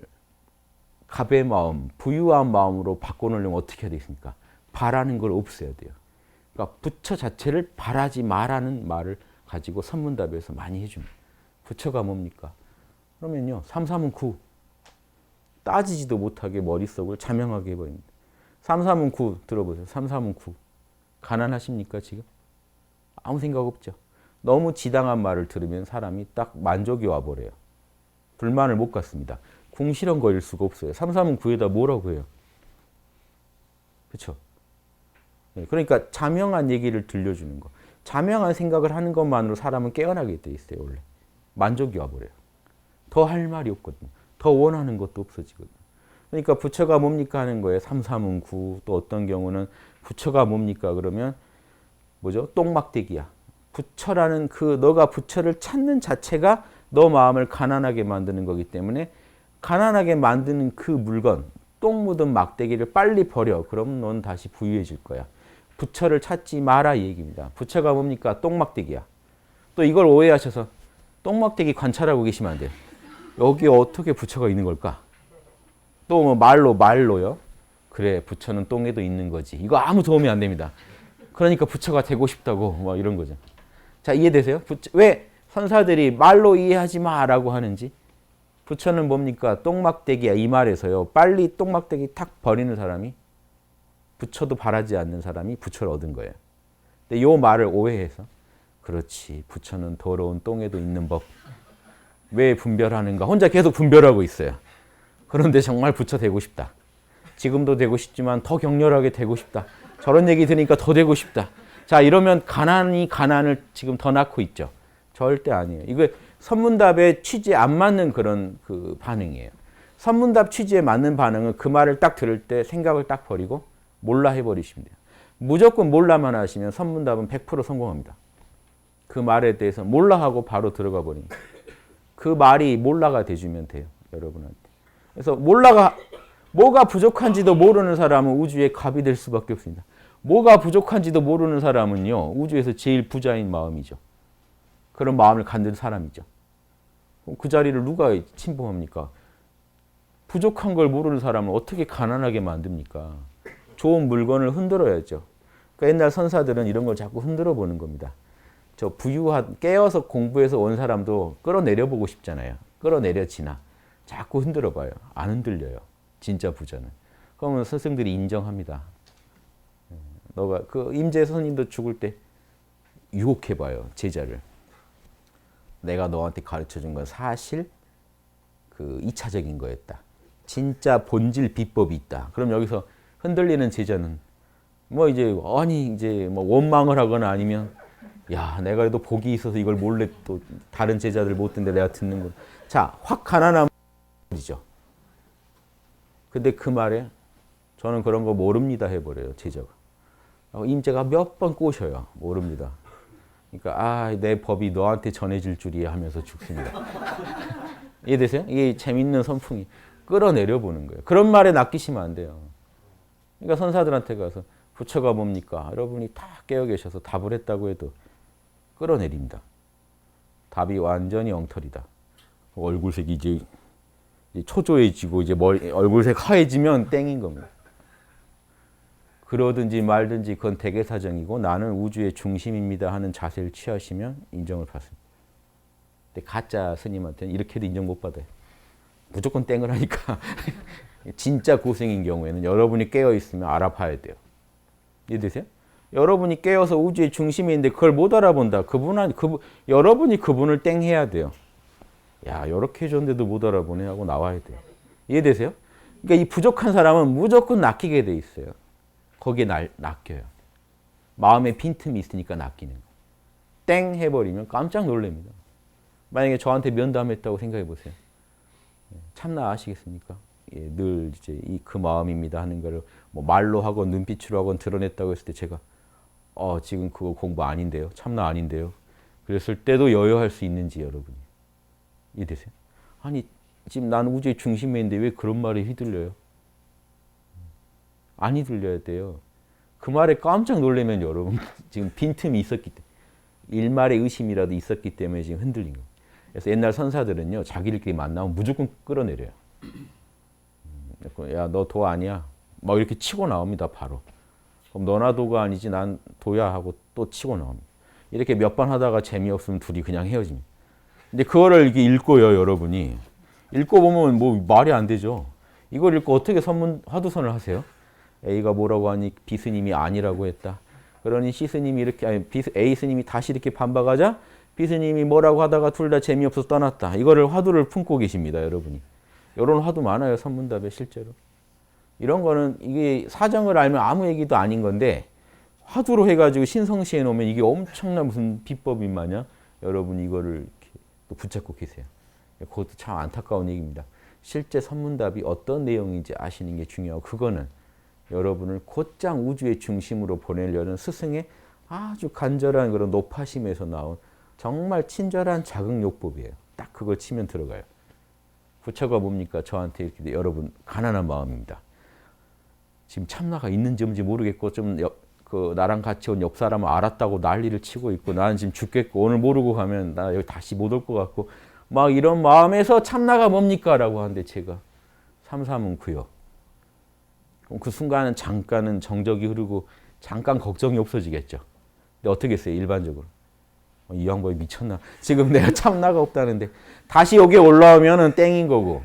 갑의 마음, 부유한 마음으로 바꿔놓으려면 어떻게 해야 되겠습니까? 바라는 걸 없애야 돼요. 그러니까 부처 자체를 바라지 말라는 말을 가지고 선문답에서 많이 해줍니다. 부처가 뭡니까? 그러면요, 삼삼은 구. 따지지도 못하게 머릿속을 자명하게 해버립니다. 삼삼은 구 들어보세요. 삼삼은 구. 가난하십니까 지금? 아무 생각 없죠. 너무 지당한 말을 들으면 사람이 딱 만족이 와버려요. 불만을 못 갖습니다. 궁시렁거릴 수가 없어요. 삼삼은 구에다 뭐라고 해요? 그렇죠? 그러니까 자명한 얘기를 들려주는 거. 자명한 생각을 하는 것만으로 사람은 깨어나게 돼 있어요. 원래. 만족이 와버려요. 더 할 말이 없거든요. 더 원하는 것도 없어지거든요. 그러니까 부처가 뭡니까 하는 거예요. 삼삼은 구. 또 어떤 경우는 부처가 뭡니까 그러면 뭐죠? 똥막대기야. 부처라는 그 너가 부처를 찾는 자체가 너 마음을 가난하게 만드는 거기 때문에 가난하게 만드는 그 물건, 똥 묻은 막대기를 빨리 버려. 그럼 넌 다시 부유해질 거야. 부처를 찾지 마라 이 얘기입니다. 부처가 뭡니까? 똥막대기야. 또 이걸 오해하셔서 똥막대기 관찰하고 계시면 안 돼요. 여기 어떻게 부처가 있는 걸까? 또 뭐 말로요. 그래 부처는 똥에도 있는 거지. 이거 아무 도움이 안 됩니다. 그러니까 부처가 되고 싶다고 뭐 이런 거죠. 자 이해되세요? 왜 선사들이 말로 이해하지 마라고 하는지. 부처는 뭡니까? 똥막대기야 이 말에서요. 빨리 똥막대기 탁 버리는 사람이 부처도 바라지 않는 사람이 부처를 얻은 거예요. 근데 요 말을 오해해서 그렇지, 부처는 더러운 똥에도 있는 법. 왜 분별하는가? 혼자 계속 분별하고 있어요. 그런데 정말 부처 되고 싶다. 지금도 되고 싶지만 더 격렬하게 되고 싶다. 저런 얘기 들으니까 더 되고 싶다. 자, 이러면 가난이 가난을 지금 더 낳고 있죠. 절대 아니에요. 이거 선문답의 취지에 안 맞는 그런 그 반응이에요. 선문답 취지에 맞는 반응은 그 말을 딱 들을 때 생각을 딱 버리고 몰라 해버리시면 돼요. 무조건 몰라만 하시면 선문답은 100% 성공합니다. 그 말에 대해서 몰라 하고 바로 들어가 버립니다. 그 말이 몰라가 돼주면 돼요. 여러분한테. 그래서 몰라가 뭐가 부족한지도 모르는 사람은 우주의 갑이 될 수밖에 없습니다. 뭐가 부족한지도 모르는 사람은요. 우주에서 제일 부자인 마음이죠. 그런 마음을 갖는 사람이죠. 그 자리를 누가 침범합니까? 부족한 걸 모르는 사람을 어떻게 가난하게 만듭니까? 좋은 물건을 흔들어야죠. 그러니까 옛날 선사들은 이런 걸 자꾸 흔들어 보는 겁니다. 저 부유한 깨어서 공부해서 온 사람도 끌어내려 보고 싶잖아요. 끌어내려지나 자꾸 흔들어 봐요. 안 흔들려요. 진짜 부자는. 그러면 스승들이 인정합니다. 너가 그 임재 스님도 죽을 때 유혹해 봐요. 제자를. 내가 너한테 가르쳐 준 건 사실 그 2차적인 거였다. 진짜 본질 비법이 있다. 그럼 여기서 흔들리는 제자는 뭐 이제 아니 이제 뭐 원망을 하거나 아니면 야 내가 그래도 복이 있어서 이걸 몰래 또 다른 제자들 못 듣는데 내가 듣는 거. 자, 확 가난함이죠. 근데 그 말에 저는 그런 거 모릅니다 해버려요 제자가. 임재가 몇 번 꼬셔요. 모릅니다. 그러니까 내 법이 너한테 전해질 줄이야 하면서 죽습니다. 이해되세요? 이게 재밌는 선풍이 끌어내려 보는 거예요. 그런 말에 낚이시면 안 돼요. 그러니까 선사들한테 가서 부처가 뭡니까? 여러분이 다 깨어 계셔서 답을 했다고 해도 끌어내립니다. 답이 완전히 엉터리다. 얼굴색이 이제 초조해지고 이제 얼굴색 하얘지면 땡인 겁니다. 그러든지 말든지 그건 대개사정이고 나는 우주의 중심입니다 하는 자세를 취하시면 인정을 받습니다. 근데 가짜 스님한테는 이렇게도 인정 못 받아요. 무조건 땡을 하니까 진짜 고생인 경우에는 여러분이 깨어 있으면 알아봐야 돼요. 이해되세요? 여러분이 깨어서 우주의 중심에 있는데 그걸 못 알아본다. 여러분이 그분을 땡해야 돼요. 야, 이렇게 해줬는데도 못 알아보네 하고 나와야 돼요. 이해되세요? 그러니까 이 부족한 사람은 무조건 낚이게 돼 있어요. 거기에 낚여요. 마음에 빈틈이 있으니까 낚이는 거. 땡 해버리면 깜짝 놀랍니다. 만약에 저한테 면담했다고 생각해 보세요. 참나 아시겠습니까? 예, 늘 이제 그 마음입니다 하는 거를 뭐 말로 하건 눈빛으로 하건 드러냈다고 했을 때 제가 지금 그거 공부 아닌데요. 참나 아닌데요. 그랬을 때도 여여할 수 있는지 여러분이 이해되세요? 아니 지금 나는 우주의 중심에 있는데 왜 그런 말에 휘둘려요? 아니 들려야 돼요. 그 말에 깜짝 놀라면 여러분 지금 빈틈이 있었기 때문에 일말의 의심이라도 있었기 때문에 지금 흔들린 거예요. 그래서 옛날 선사들은요 자기들끼리 만나면 무조건 끌어내려요. 야, 너 도 아니야. 막 이렇게 치고 나옵니다 바로. 그럼 너나 도가 아니지 난 도야 하고 또 치고 나옵니다. 이렇게 몇 번 하다가 재미없으면 둘이 그냥 헤어집니다. 근데 그거를 이렇게 읽고요 여러분이. 읽고 보면 뭐 말이 안 되죠. 이걸 읽고 어떻게 화두선을 하세요? A가 뭐라고 하니 B 스님이 아니라고 했다. 그러니 C 스님이 이렇게 A 스님이 다시 이렇게 반박하자 B 스님이 뭐라고 하다가 둘 다 재미없어서 떠났다. 이거를 화두를 품고 계십니다, 여러분이. 이런 화두 많아요, 선문답에 실제로. 이런 거는 이게 사정을 알면 아무 얘기도 아닌 건데 화두로 해가지고 신성시해 놓으면 이게 엄청난 무슨 비법인 마냥 여러분 이거를 이렇게 또 붙잡고 계세요. 그것도 참 안타까운 얘기입니다. 실제 선문답이 어떤 내용인지 아시는 게 중요하고 그거는 여러분을 곧장 우주의 중심으로 보내려는 스승의 아주 간절한 그런 높아심에서 나온 정말 친절한 자극요법이에요. 딱 그걸 치면 들어가요. 부처가 뭡니까? 저한테 이렇게 여러분 가난한 마음입니다. 지금 참나가 있는지 없는지 모르겠고 좀 나랑 같이 온 옆 사람은 알았다고 난리를 치고 있고 나는 지금 죽겠고 오늘 모르고 가면 나 여기 다시 못 올 것 같고 막 이런 마음에서 참나가 뭡니까? 라고 하는데 제가 삼삼은 구요. 그 순간은 잠깐은 정적이 흐르고 잠깐 걱정이 없어지겠죠. 근데 어떻게 했어요? 일반적으로. 이 양반이 미쳤나? 지금 내가 참나가 없다는데 다시 여기에 올라오면은 땡인 거고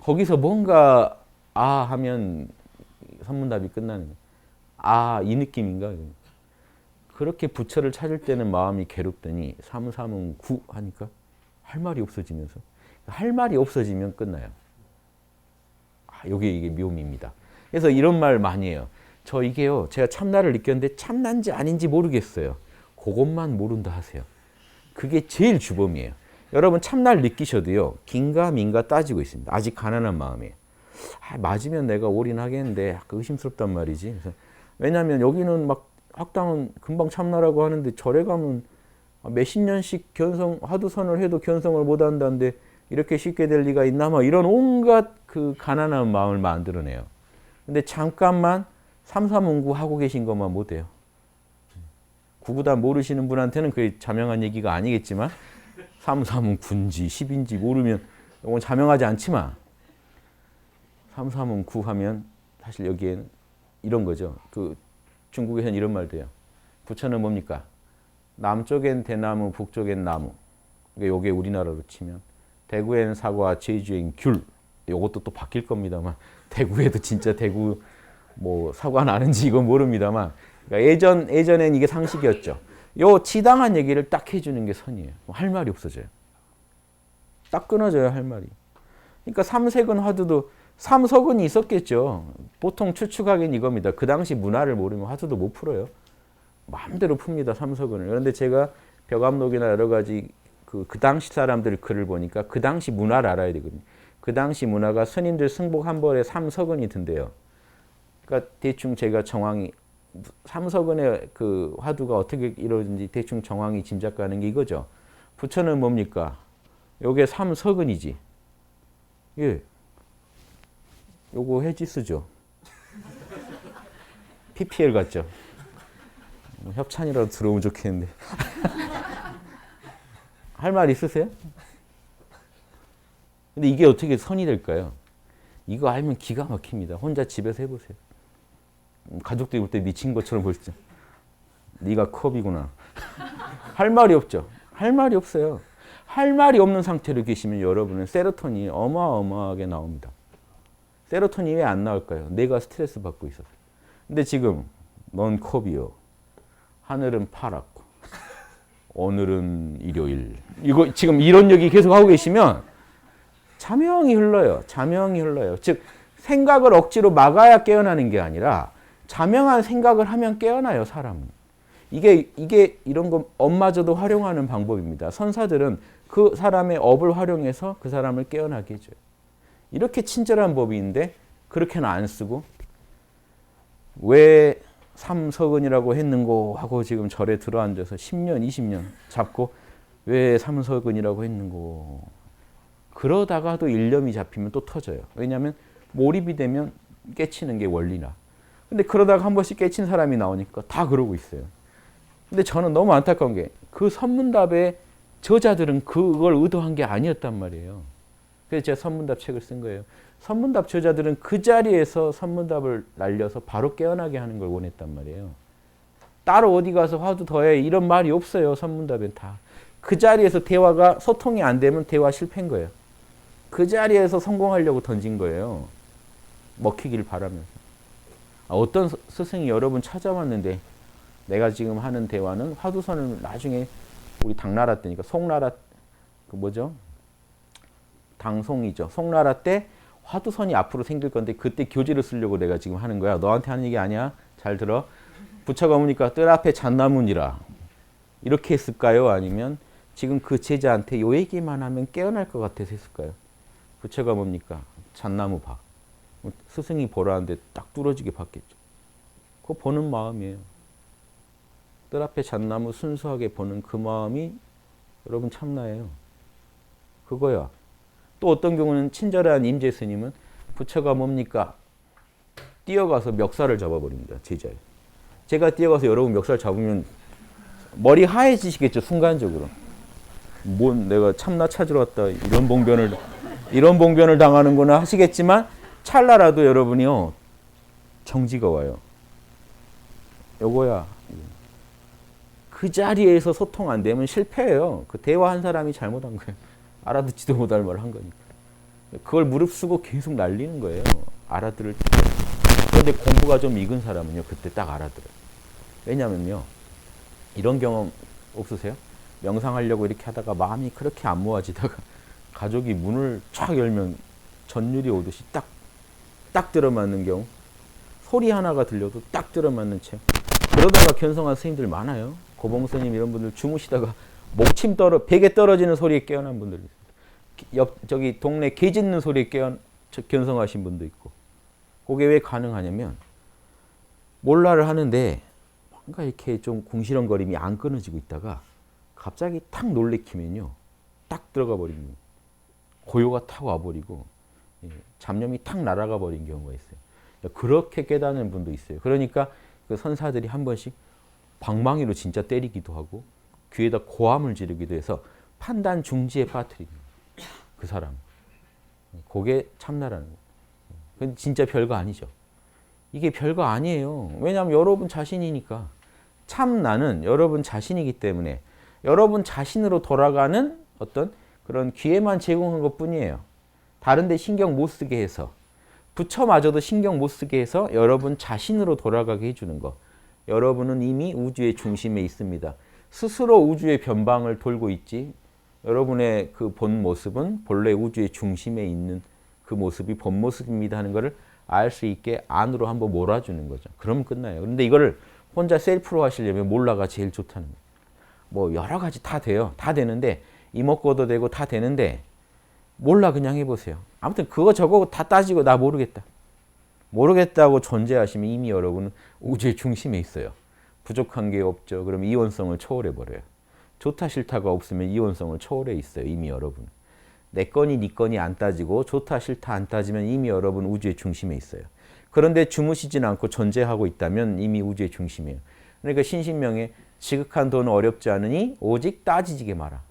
거기서 뭔가 하면 선문답이 끝나는 거예요. 아, 이 느낌인가? 그렇게 부처를 찾을 때는 마음이 괴롭더니 삼삼은 구 하니까 할 말이 없어지면서 할 말이 없어지면 끝나요. 아, 이게 묘미입니다. 그래서 이런 말 많이 해요. 저 이게요, 제가 참나를 느꼈는데 참나인지 아닌지 모르겠어요. 그것만 모른다 하세요. 그게 제일 주범이에요. 여러분 참나를 느끼셔도요, 긴가 민가 따지고 있습니다. 아직 가난한 마음이에요. 아, 맞으면 내가 올인하겠는데 약간 의심스럽단 말이지. 그래서 왜냐하면 여기는 막 학당은 금방 참나라고 하는데 절에 가면 몇십 년씩 견성 화두선을 해도 견성을 못 한다는데 이렇게 쉽게 될 리가 있나, 막 이런 온갖 그 가난한 마음을 만들어내요. 근데 잠깐만 삼사문구 하고 계신 것만 못해요. 구구단 모르시는 분한테는 그게 자명한 얘기가 아니겠지만 삼사문 군지 10인지 모르면 이건 자명하지 않지만 삼사문 구 하면 사실 여기에는 이런 거죠. 그 중국에서는 이런 말도 해요. 부처는 뭡니까? 남쪽엔 대나무, 북쪽엔 나무. 요게 우리나라로 치면 대구엔 사과, 제주엔 귤. 요것도 또 바뀔 겁니다만 대구에도 진짜 대구 뭐 사과 나는지 이건 모릅니다만, 그러니까 예전엔 이게 상식이었죠. 요 지당한 얘기를 딱 해주는 게 선이에요. 할 말이 없어져요. 딱 끊어져요, 할 말이. 그러니까 삼색은 화두도 삼석은이 있었겠죠. 보통 추측하기는 이겁니다. 그 당시 문화를 모르면 화두도 못 풀어요. 마음대로 풉니다, 삼석은을. 그런데 제가 벽암록이나 여러 가지 그 당시 사람들 글을 보니까 그 당시 문화를 알아야 되거든요. 그 당시 문화가 스님들 승복 한 벌에 삼석은이 든대요. 그러니까 대충 제가 정황이 삼석은의 그 화두가 어떻게 이루어진지 대충 정황이 짐작 가는 게 이거죠. 부처는 뭡니까? 요게 삼석은이지. 예. 요거 해지수죠. PPL 같죠. 협찬이라도 들어오면 좋겠는데. 할 말 있으세요? 근데 이게 어떻게 선이 될까요? 이거 알면 기가 막힙니다. 혼자 집에서 해보세요. 가족들이 볼 때 미친 것처럼 보시죠. 네가 컵이구나. 할 말이 없죠. 할 말이 없어요. 할 말이 없는 상태로 계시면 여러분은 세로토닌이 어마어마하게 나옵니다. 세로토닌이 왜 안 나올까요? 내가 스트레스 받고 있어서. 근데 지금 넌 컵이요. 하늘은 파랗고 오늘은 일요일. 이거 지금 이런 얘기 계속 하고 계시면 자명이 흘러요. 자명이 흘러요. 즉 생각을 억지로 막아야 깨어나는 게 아니라 자명한 생각을 하면 깨어나요, 사람은. 이게 이런 거 업마저도 활용하는 방법입니다. 선사들은 그 사람의 업을 활용해서 그 사람을 깨어나게 해줘요. 이렇게 친절한 법인데 그렇게는 안 쓰고 왜 삼석은이라고 했는고 하고 지금 절에 들어앉아서 10년, 20년 잡고 왜 삼석은이라고 했는고. 그러다가도 일념이 잡히면 또 터져요. 왜냐하면 몰입이 되면 깨치는 게 원리나. 근데 그러다가 한 번씩 깨친 사람이 나오니까 다 그러고 있어요. 근데 저는 너무 안타까운 게 그 선문답의 저자들은 그걸 의도한 게 아니었단 말이에요. 그래서 제가 선문답 책을 쓴 거예요. 선문답 저자들은 그 자리에서 선문답을 날려서 바로 깨어나게 하는 걸 원했단 말이에요. 따로 어디 가서 화두 더해 이런 말이 없어요. 선문답엔 다. 그 자리에서 대화가 소통이 안 되면 대화 실패인 거예요. 그 자리에서 성공하려고 던진 거예요. 먹히길 바라면서. 어떤 스승이 여러분 찾아왔는데 내가 지금 하는 대화는 화두선을 나중에 우리 당나라 때니까 송나라 그 뭐죠? 당송이죠. 송나라 때 화두선이 앞으로 생길 건데 그때 교재를 쓰려고 내가 지금 하는 거야. 너한테 하는 얘기 아니야. 잘 들어. 부처가 뭡니까? 뜰 앞에 잣나무니라. 이렇게 했을까요? 아니면 지금 그 제자한테 요 얘기만 하면 깨어날 것 같아서 했을까요? 부처가 뭡니까? 잣나무 봐. 스승이 보라는데 딱 뚫어지게 봤겠죠. 그거 보는 마음이에요. 뜰 앞에 잣나무 순수하게 보는 그 마음이 여러분 참나예요. 그거야. 또 어떤 경우는 친절한 임재 스님은 부처가 뭡니까? 뛰어가서 멱살을 잡아버립니다. 제자에. 제가 뛰어가서 여러분 멱살 잡으면 머리 하얘지시겠죠. 순간적으로. 뭔 내가 참나 찾으러 왔다. 이런 봉변을 당하는구나 하시겠지만 찰나라도 여러분이요. 정지가 와요. 요거야. 그 자리에서 소통 안 되면 실패해요. 그 대화한 사람이 잘못한 거예요. 알아듣지도 못할 말을 한 거니까. 그걸 무릅쓰고 계속 날리는 거예요. 알아들을 때. 그런데 공부가 좀 익은 사람은요, 그때 딱 알아들어요. 왜냐면요, 이런 경험 없으세요? 명상하려고 이렇게 하다가 마음이 그렇게 안 모아지다가 가족이 문을 쫙 열면 전율이 오듯이 딱 들어맞는 경우, 소리 하나가 들려도 딱 들어맞는 채. 그러다가 견성한 스님들 많아요. 고봉 스님 이런 분들 주무시다가 목침 베개 떨어지는 소리에 깨어난 분들 있어요. 저기 동네 개 짖는 소리에 견성하신 분도 있고. 그게 왜 가능하냐면 몰라를 하는데 뭔가 이렇게 좀 궁시렁거림이 안 끊어지고 있다가 갑자기 탁 놀래키면요, 딱 들어가 버리는, 고요가 탁 와버리고 잡념이 탁 날아가 버린 경우가 있어요. 그렇게 깨닫는 분도 있어요. 그러니까 그 선사들이 한 번씩 방망이로 진짜 때리기도 하고 귀에다 고함을 지르기도 해서 판단 중지에 빠뜨리는 그 사람. 그게 참나라는 거예요. 근데 진짜 별거 아니죠. 이게 별거 아니에요. 왜냐하면 여러분 자신이니까. 참나는 여러분 자신이기 때문에 여러분 자신으로 돌아가는 어떤 그런 기회만 제공한 것뿐이에요. 다른 데 신경 못 쓰게 해서, 부처마저도 신경 못 쓰게 해서 여러분 자신으로 돌아가게 해주는 거. 여러분은 이미 우주의 중심에 있습니다. 스스로 우주의 변방을 돌고 있지, 여러분의 그 본 모습은 본래 우주의 중심에 있는 그 모습이 본 모습입니다 하는 것을 알 수 있게 안으로 한번 몰아주는 거죠. 그러면 끝나요. 그런데 이거를 혼자 셀프로 하시려면 몰라가 제일 좋다는 거예요. 뭐 여러 가지 다 돼요. 다 되는데, 이목고도 되고 다 되는데 몰라 그냥 해보세요. 아무튼 그거 저거 다 따지고 나 모르겠다. 모르겠다고 존재하시면 이미 여러분은 우주의 중심에 있어요. 부족한 게 없죠. 그럼 이원성을 초월해버려요. 좋다 싫다가 없으면 이원성을 초월해 있어요. 이미 여러분. 내 거니 네 거니 안 따지고 좋다 싫다 안 따지면 이미 여러분 우주의 중심에 있어요. 그런데 주무시진 않고 존재하고 있다면 이미 우주의 중심이에요. 그러니까 신신명에 지극한 도는 어렵지 않으니 오직 따지지게 마라.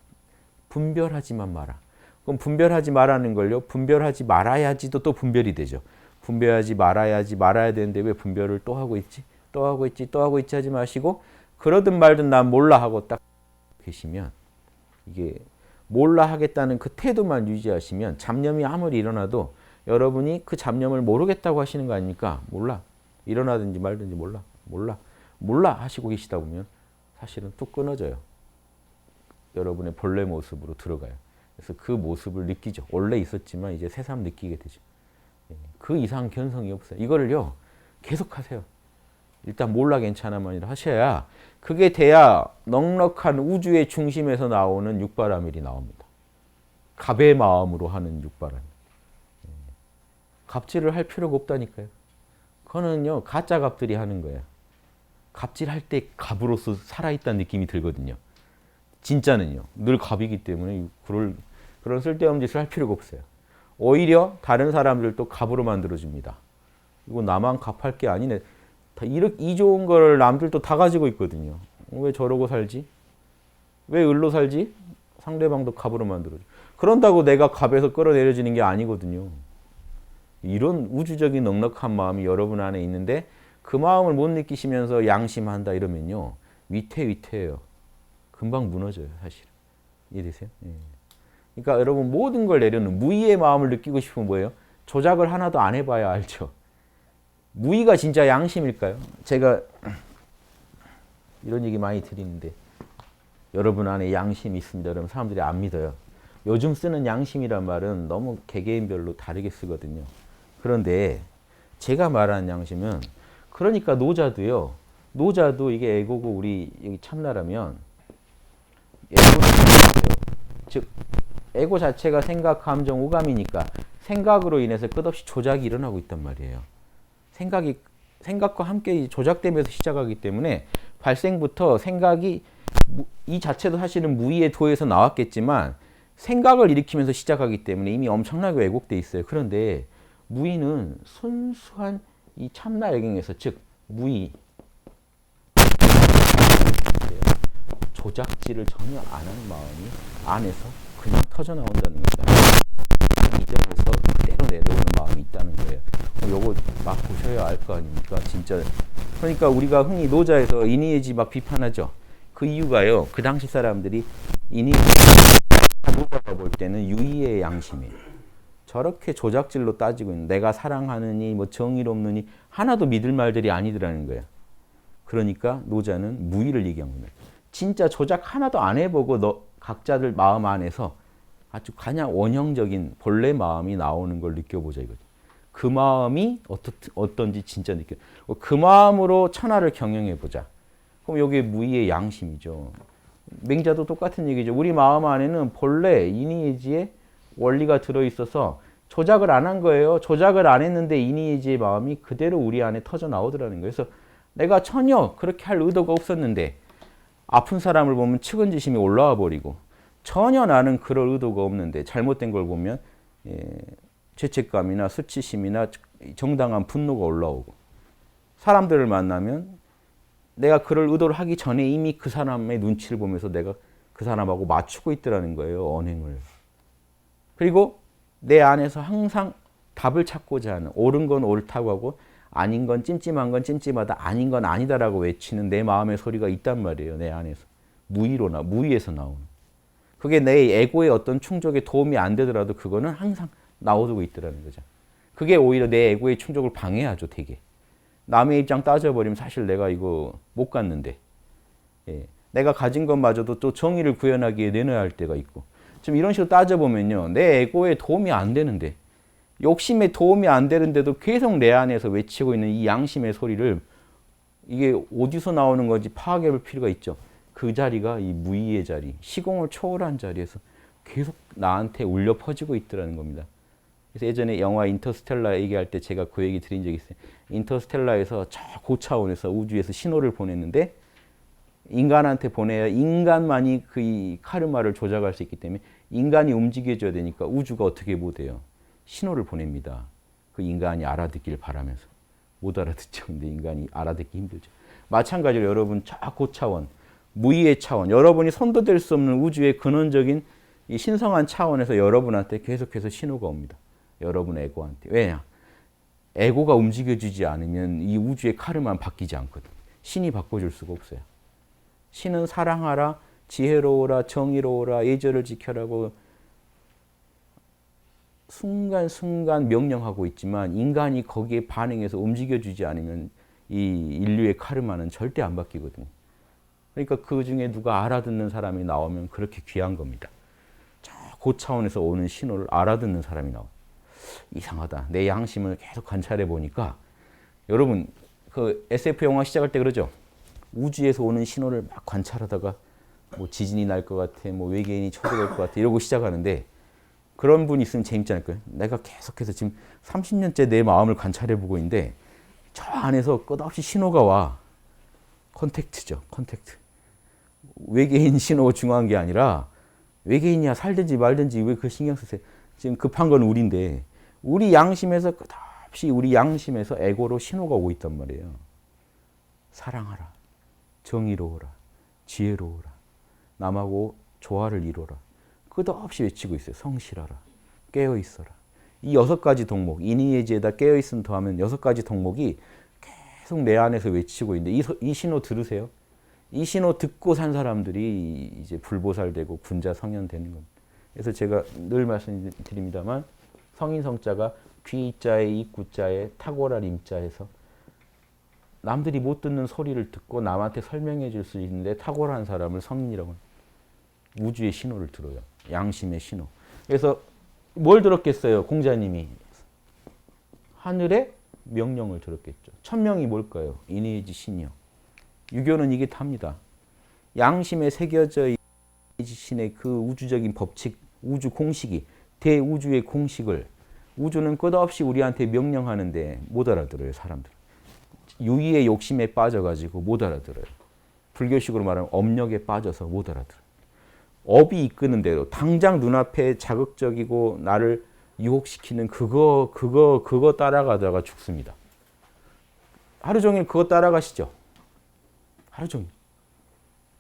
분별하지만 마라. 그럼 분별하지 말라는 걸요, 분별하지 말아야지도 또 분별이 되죠. 분별하지 말아야지 말아야 되는데 왜 분별을 또 하고 있지? 또 하고 있지? 또 하고 있지? 하지 마시고 그러든 말든 난 몰라 하고 딱 계시면, 이게 몰라 하겠다는 그 태도만 유지하시면 잡념이 아무리 일어나도 여러분이 그 잡념을 모르겠다고 하시는 거 아닙니까? 몰라. 일어나든지 말든지 몰라 하시고 계시다 보면 사실은 뚝 끊어져요. 여러분의 본래 모습으로 들어가요. 그래서 그 모습을 느끼죠. 원래 있었지만 이제 새삼 느끼게 되죠. 그 이상 견성이 없어요. 이거를요, 계속 하세요. 일단 몰라 괜찮아만 하셔야, 그게 돼야 넉넉한 우주의 중심에서 나오는 육바라밀이 나옵니다. 갑의 마음으로 하는 육바라밀. 갑질을 할 필요가 없다니까요. 그거는요, 가짜 갑들이 하는 거예요. 갑질할 때 갑으로서 살아있다는 느낌이 들거든요. 진짜는요, 늘 갑이기 때문에 그런 쓸데없는 짓을 할 필요가 없어요. 오히려 다른 사람들도 갑으로 만들어줍니다. 이거 나만 갑할 게 아니네. 이 좋은 걸 남들도 다 가지고 있거든요. 왜 저러고 살지? 왜 을로 살지? 상대방도 갑으로 만들어줘. 그런다고 내가 갑에서 끌어내려지는 게 아니거든요. 이런 우주적인 넉넉한 마음이 여러분 안에 있는데 그 마음을 못 느끼시면서 양심한다 이러면요, 위태위태해요. 금방 무너져요, 사실은. 이해되세요? 예. 그러니까 여러분 모든 걸 내려놓는 무의의 마음을 느끼고 싶으면 뭐예요? 조작을 하나도 안 해봐야 알죠. 무의가 진짜 양심일까요? 제가 이런 얘기 많이 드리는데 여러분 안에 양심이 있습니다. 여러분 사람들이 안 믿어요. 요즘 쓰는 양심이란 말은 너무 개개인별로 다르게 쓰거든요. 그런데 제가 말하는 양심은, 그러니까 노자도요. 노자도 이게 에고고 우리 여기 참나라면 에고는 즉 에고 자체가 생각, 감정, 오감이니까 생각으로 인해서 끝없이 조작이 일어나고 있단 말이에요. 생각과 함께 조작되면서 시작하기 때문에 발생부터 생각이 이 자체도 사실은 무의의 도에서 나왔겠지만 생각을 일으키면서 시작하기 때문에 이미 엄청나게 왜곡돼 있어요. 그런데 무의는 순수한 이 참나 영역에서, 즉 무의, 조작질을 전혀 안 하는 마음이 안에서 그냥 터져 나온다는 겁니다. 이 점에서 그대로 내려오는 마음이 있다는 거예요. 요거 막 보셔야 알 거 아닙니까? 진짜. 그러니까 우리가 흔히 노자에서 인의예지 막 비판하죠. 그 이유가요, 그 당시 사람들이 노자가 볼 때는 유의의 양심이에요. 저렇게 조작질로 따지고 있는 내가 사랑하느니 뭐 정의롭느니 하나도 믿을 말들이 아니더라는 거야. 그러니까 노자는 무의를 얘기한 겁니다. 진짜 조작 하나도 안 해보고 각자들 마음 안에서 아주 가장 원형적인 본래 마음이 나오는 걸 느껴보자 이거죠. 그 마음이 어떤지 진짜 느껴. 그 마음으로 천하를 경영해보자. 그럼 여기 무의의 양심이죠. 맹자도 똑같은 얘기죠. 우리 마음 안에는 본래 이니에지의 원리가 들어있어서 조작을 안 한 거예요. 조작을 안 했는데 이니에지의 마음이 그대로 우리 안에 터져 나오더라는 거예요. 그래서 내가 전혀 그렇게 할 의도가 없었는데 아픈 사람을 보면 측은지심이 올라와 버리고 전혀 나는 그럴 의도가 없는데 잘못된 걸 보면 죄책감이나 수치심이나 정당한 분노가 올라오고 사람들을 만나면 내가 그럴 의도를 하기 전에 이미 그 사람의 눈치를 보면서 내가 그 사람하고 맞추고 있더라는 거예요. 언행을. 그리고 내 안에서 항상 답을 찾고자 하는 옳은 건 옳다고 하고 아닌 건 찜찜한 건 찜찜하다 아닌 건 아니다라고 외치는 내 마음의 소리가 있단 말이에요. 내 안에서. 무의에서 나오는. 그게 내 에고의 어떤 충족에 도움이 안 되더라도 그거는 항상 나오고 있더라는 거죠. 그게 오히려 내 에고의 충족을 방해하죠. 되게. 남의 입장 따져버리면 사실 내가 이거 못 갔는데 내가 가진 것마저도 또 정의를 구현하기에 내놔야 할 때가 있고 좀 이런 식으로 따져보면요. 내 에고에 도움이 안 되는데 욕심에 도움이 안 되는데도 계속 내 안에서 외치고 있는 이 양심의 소리를 이게 어디서 나오는 건지 파악해 볼 필요가 있죠. 그 자리가 이 무의의 자리, 시공을 초월한 자리에서 계속 나한테 울려 퍼지고 있더라는 겁니다. 그래서 예전에 영화 인터스텔라 얘기할 때 제가 그 얘기 드린 적이 있어요. 인터스텔라에서 저 고차원에서 우주에서 신호를 보냈는데 인간한테 보내야 인간만이 그 카르마를 조작할 수 있기 때문에 인간이 움직여줘야 되니까 우주가 어떻게 못해요. 신호를 보냅니다. 그 인간이 알아듣기를 바라면서. 못 알아듣죠. 근데 인간이 알아듣기 힘들죠. 마찬가지로 여러분 저 고차원, 무의의 차원, 여러분이 손도 댈 수 없는 우주의 근원적인 이 신성한 차원에서 여러분한테 계속해서 신호가 옵니다. 여러분 에고한테. 왜냐? 에고가 움직여주지 않으면 이 우주의 카르마는 바뀌지 않거든. 신이 바꿔줄 수가 없어요. 신은 사랑하라, 지혜로워라, 정의로워라, 예절을 지켜라고 순간순간 명령하고 있지만 인간이 거기에 반응해서 움직여주지 않으면 이 인류의 카르마는 절대 안 바뀌거든요. 그러니까 그 중에 누가 알아듣는 사람이 나오면 그렇게 귀한 겁니다. 저 고차원에서 오는 신호를 알아듣는 사람이 나와요. 이상하다. 내 양심을 계속 관찰해 보니까 여러분 그 SF 영화 시작할 때 그러죠. 우주에서 오는 신호를 막 관찰하다가 뭐 지진이 날 것 같아, 뭐 외계인이 쳐들어올 것 같아 이러고 시작하는데 그런 분이 있으면 재밌지 않을까요? 내가 계속해서 지금 30년째 내 마음을 관찰해 보고 있는데 저 안에서 끝없이 신호가 와. 컨택트죠. 컨택트. 외계인 신호 중요한 게 아니라 외계인이야 살든지 말든지 왜 그 신경 쓰세요? 지금 급한 건 우리인데 우리 양심에서 끝없이 우리 양심에서 에고로 신호가 오고 있단 말이에요. 사랑하라. 정의로워라. 지혜로워라. 남하고 조화를 이루어라. 끝없이 외치고 있어요. 성실하라. 깨어있어라. 이 6가지 덕목, 이니에지에다 깨어있음 더하면 6가지 덕목이 계속 내 안에서 외치고 있는데 이 신호 들으세요? 이 신호 듣고 산 사람들이 이제 불보살되고 군자 성현 되는 겁니다. 그래서 제가 늘 말씀드립니다만 성인 성자가 귀자에 입구자에 탁월한 임자에서 남들이 못 듣는 소리를 듣고 남한테 설명해 줄 수 있는데 탁월한 사람을 성인이라고 합니다. 우주의 신호를 들어요. 양심의 신호. 그래서 뭘 들었겠어요? 공자님이. 하늘의 명령을 들었겠죠. 천명이 뭘까요? 이니에지 신이요. 유교는 이게 답니다. 양심에 새겨져 있는 신의 그 우주적인 법칙, 우주 공식이 대우주의 공식을 우주는 끝없이 우리한테 명령하는데 못 알아들어요. 사람들. 유의의 욕심에 빠져가지고 못 알아들어요. 불교식으로 말하면 업력에 빠져서 못 알아들어요. 업이 이끄는 대로 당장 눈앞에 자극적이고 나를 유혹시키는 그거 따라가다가 죽습니다. 하루 종일 그거 따라가시죠. 하루 종일.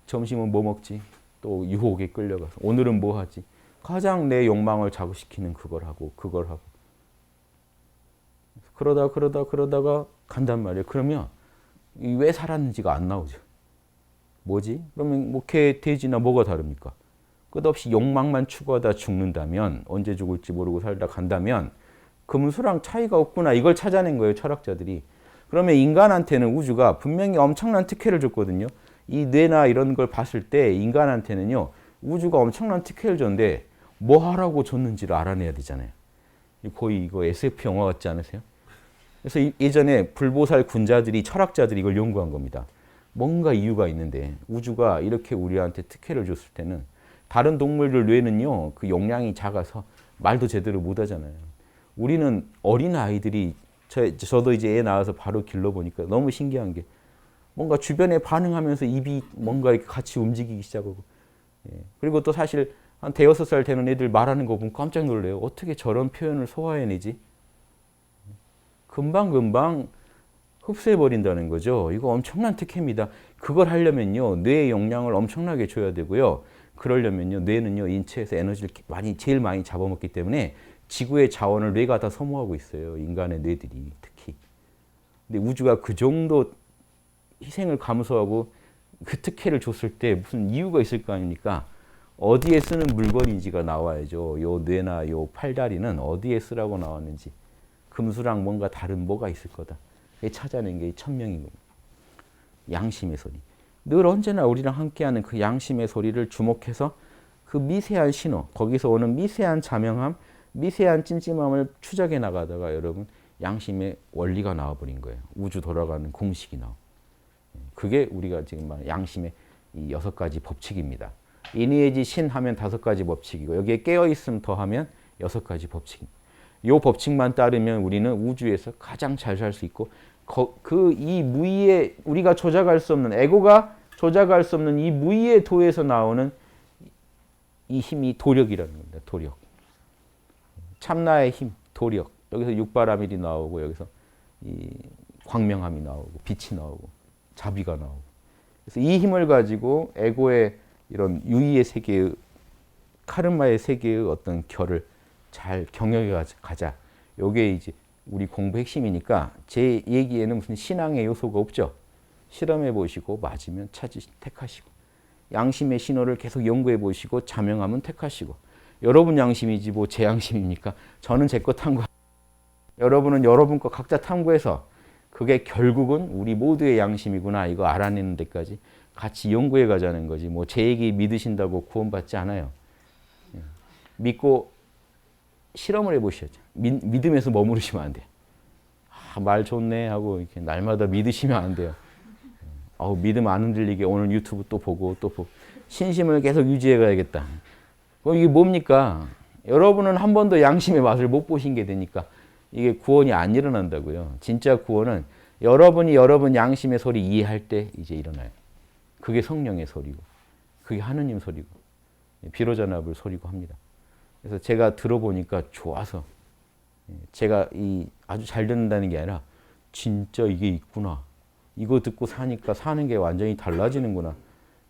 점심은 뭐 먹지? 또 유혹에 끌려가서 오늘은 뭐 하지? 가장 내 욕망을 자극시키는 그걸 하고 그러다가 간단 말이에요. 그러면 왜 살았는지가 안 나오죠. 뭐지? 그러면 뭐 개, 돼지나 뭐가 다릅니까? 끝없이 욕망만 추구하다 죽는다면, 언제 죽을지 모르고 살다 간다면 금수랑 차이가 없구나, 이걸 찾아낸 거예요, 철학자들이. 그러면 인간한테는 우주가 분명히 엄청난 특혜를 줬거든요. 이 뇌나 이런 걸 봤을 때 인간한테는요, 우주가 엄청난 특혜를 줬는데 뭐 하라고 줬는지를 알아내야 되잖아요. 거의 이거 SF 영화 같지 않으세요? 그래서 예전에 불보살 군자들이, 철학자들이 이걸 연구한 겁니다. 뭔가 이유가 있는데 우주가 이렇게 우리한테 특혜를 줬을 때는, 다른 동물들 뇌는요, 그 용량이 작아서 말도 제대로 못 하잖아요. 우리는 어린 아이들이, 저도 이제 애 낳아서 바로 길러보니까 너무 신기한 게, 뭔가 주변에 반응하면서 입이 뭔가 이렇게 같이 움직이기 시작하고, 그리고 또 사실 한 대여섯 살 되는 애들 말하는 거 보면 깜짝 놀래요. 어떻게 저런 표현을 소화해내지? 금방금방 흡수해버린다는 거죠. 이거 엄청난 특혜입니다. 그걸 하려면요, 뇌의 용량을 엄청나게 줘야 되고요. 그러려면요, 뇌는요, 인체에서 에너지를 제일 많이 잡아먹기 때문에 지구의 자원을 뇌가 다 소모하고 있어요. 인간의 뇌들이 특히. 근데 우주가 그 정도 희생을 감수하고 그 특혜를 줬을 때 무슨 이유가 있을 거 아닙니까? 어디에 쓰는 물건인지가 나와야죠. 요 뇌나 요 팔다리는 어디에 쓰라고 나왔는지. 금수랑 뭔가 다른 뭐가 있을 거다. 찾아낸 게 천명인 겁니다. 양심의 소리. 늘 언제나 우리랑 함께하는 그 양심의 소리를 주목해서 그 미세한 신호, 거기서 오는 미세한 자명함, 미세한 찜찜함을 추적해 나가다가 여러분 양심의 원리가 나와버린 거예요. 우주 돌아가는 공식이 나와. 그게 우리가 지금 말하는 양심의 이 6가지 법칙입니다. 인의해지 신하면 5가지 법칙이고, 여기에 깨어있음 더하면 6가지 법칙입니다. 이 법칙만 따르면 우리는 우주에서 가장 잘 살 수 있고, 이 무의의, 우리가 조작할 수 없는, 에고가 조작할 수 없는 이 무의의 도에서 나오는 이 힘이 도력이라는 겁니다. 도력. 참나의 힘, 도력. 여기서 육바라밀이 나오고, 여기서 이 광명함이 나오고, 빛이 나오고, 자비가 나오고. 그래서 이 힘을 가지고 에고의 이런 유의의 세계의, 카르마의 세계의 어떤 결을 잘 경영해 가자. 요게 이제 우리 공부 핵심이니까, 제 얘기에는 무슨 신앙의 요소가 없죠. 실험해 보시고 맞으면 택하시고, 양심의 신호를 계속 연구해 보시고 자명하면 택하시고. 여러분 양심이지 뭐 제 양심입니까? 저는 제 거 탐구, 여러분은 여러분 거 각자 탐구해서 그게 결국은 우리 모두의 양심이구나, 이거 알아내는 데까지 같이 연구해 가자는 거지. 뭐 제 얘기 믿으신다고 구원받지 않아요. 믿고 실험을 해보셔야죠. 믿음에서 머무르시면 안 돼요. 말 좋네 하고 이렇게 날마다 믿으시면 안 돼요. 믿음 안 흔들리게 오늘 유튜브 또 보고 신심을 계속 유지해 가야겠다. 그럼 이게 뭡니까? 여러분은 한 번도 양심의 맛을 못 보신 게 되니까 이게 구원이 안 일어난다고요. 진짜 구원은 여러분이 여러분 양심의 소리 이해할 때 이제 일어나요. 그게 성령의 소리고, 그게 하느님 소리고, 비로자나불 소리고 합니다. 그래서 제가 들어보니까 좋아서, 제가 아주 잘 듣는다는 게 아니라 진짜 이게 있구나. 이거 듣고 사니까 사는 게 완전히 달라지는구나.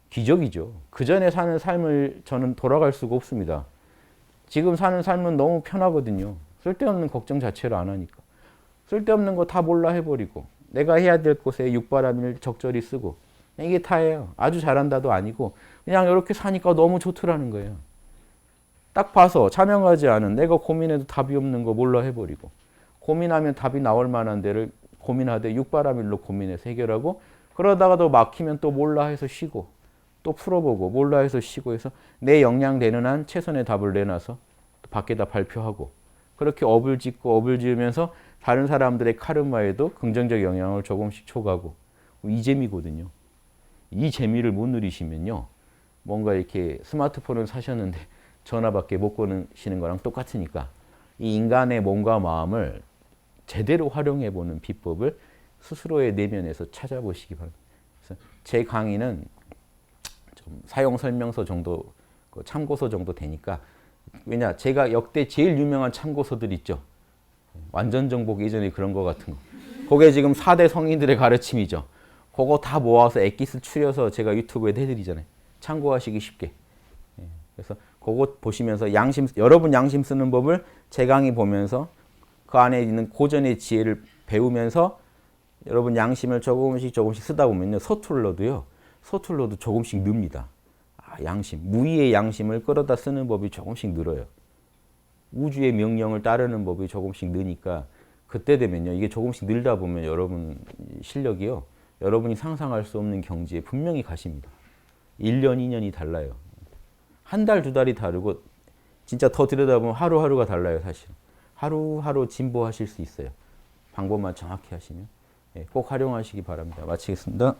기적이죠. 그 전에 사는 삶을 저는 돌아갈 수가 없습니다. 지금 사는 삶은 너무 편하거든요. 쓸데없는 걱정 자체를 안 하니까. 쓸데없는 거 다 몰라 해버리고, 내가 해야 될 곳에 육바라밀 적절히 쓰고, 이게 다예요. 아주 잘한다도 아니고 그냥 이렇게 사니까 너무 좋더라는 거예요. 딱 봐서 자명하지 않은, 내가 고민해도 답이 없는 거 몰라 해버리고, 고민하면 답이 나올 만한 데를 고민하되 육바라밀로 고민해서 해결하고, 그러다가도 막히면 또 몰라 해서 쉬고, 또 풀어보고, 몰라 해서 쉬고 해서 내 역량 되는 한 최선의 답을 내놔서 또 밖에다 발표하고, 그렇게 업을 짓고 업을 지으면서 다른 사람들의 카르마에도 긍정적 영향을 조금씩 줘가고, 이 재미거든요. 이 재미를 못 누리시면요, 뭔가 이렇게 스마트폰을 사셨는데 전화밖에 못 거시는 거랑 똑같으니까, 이 인간의 몸과 마음을 제대로 활용해 보는 비법을 스스로의 내면에서 찾아보시기 바랍니다. 그래서 제 강의는 좀 사용 설명서 정도, 참고서 정도 되니까, 왜냐, 제가 역대 제일 유명한 참고서들 있죠. 완전 정복 예전에 그런 거 같은 거. 그게 지금 4대 성인들의 가르침이죠. 그거 다 모아서 엑기스 추려서 제가 유튜브에 해드리잖아요. 참고하시기 쉽게. 그래서 그거 보시면서 여러분 양심 쓰는 법을 제 강의 보면서 그 안에 있는 고전의 지혜를 배우면서 여러분 양심을 조금씩 쓰다 보면요, 서툴러도 조금씩 늡니다. 양심, 무의의 양심을 끌어다 쓰는 법이 조금씩 늘어요. 우주의 명령을 따르는 법이 조금씩 느니까 그때 되면요. 이게 조금씩 늘다 보면 여러분 실력이요. 여러분이 상상할 수 없는 경지에 분명히 가십니다. 1년, 2년이 달라요. 한 달, 두 달이 다르고 진짜 더 들여다보면 하루하루가 달라요. 사실. 하루하루 진보하실 수 있어요. 방법만 정확히 하시면. 꼭 활용하시기 바랍니다. 마치겠습니다.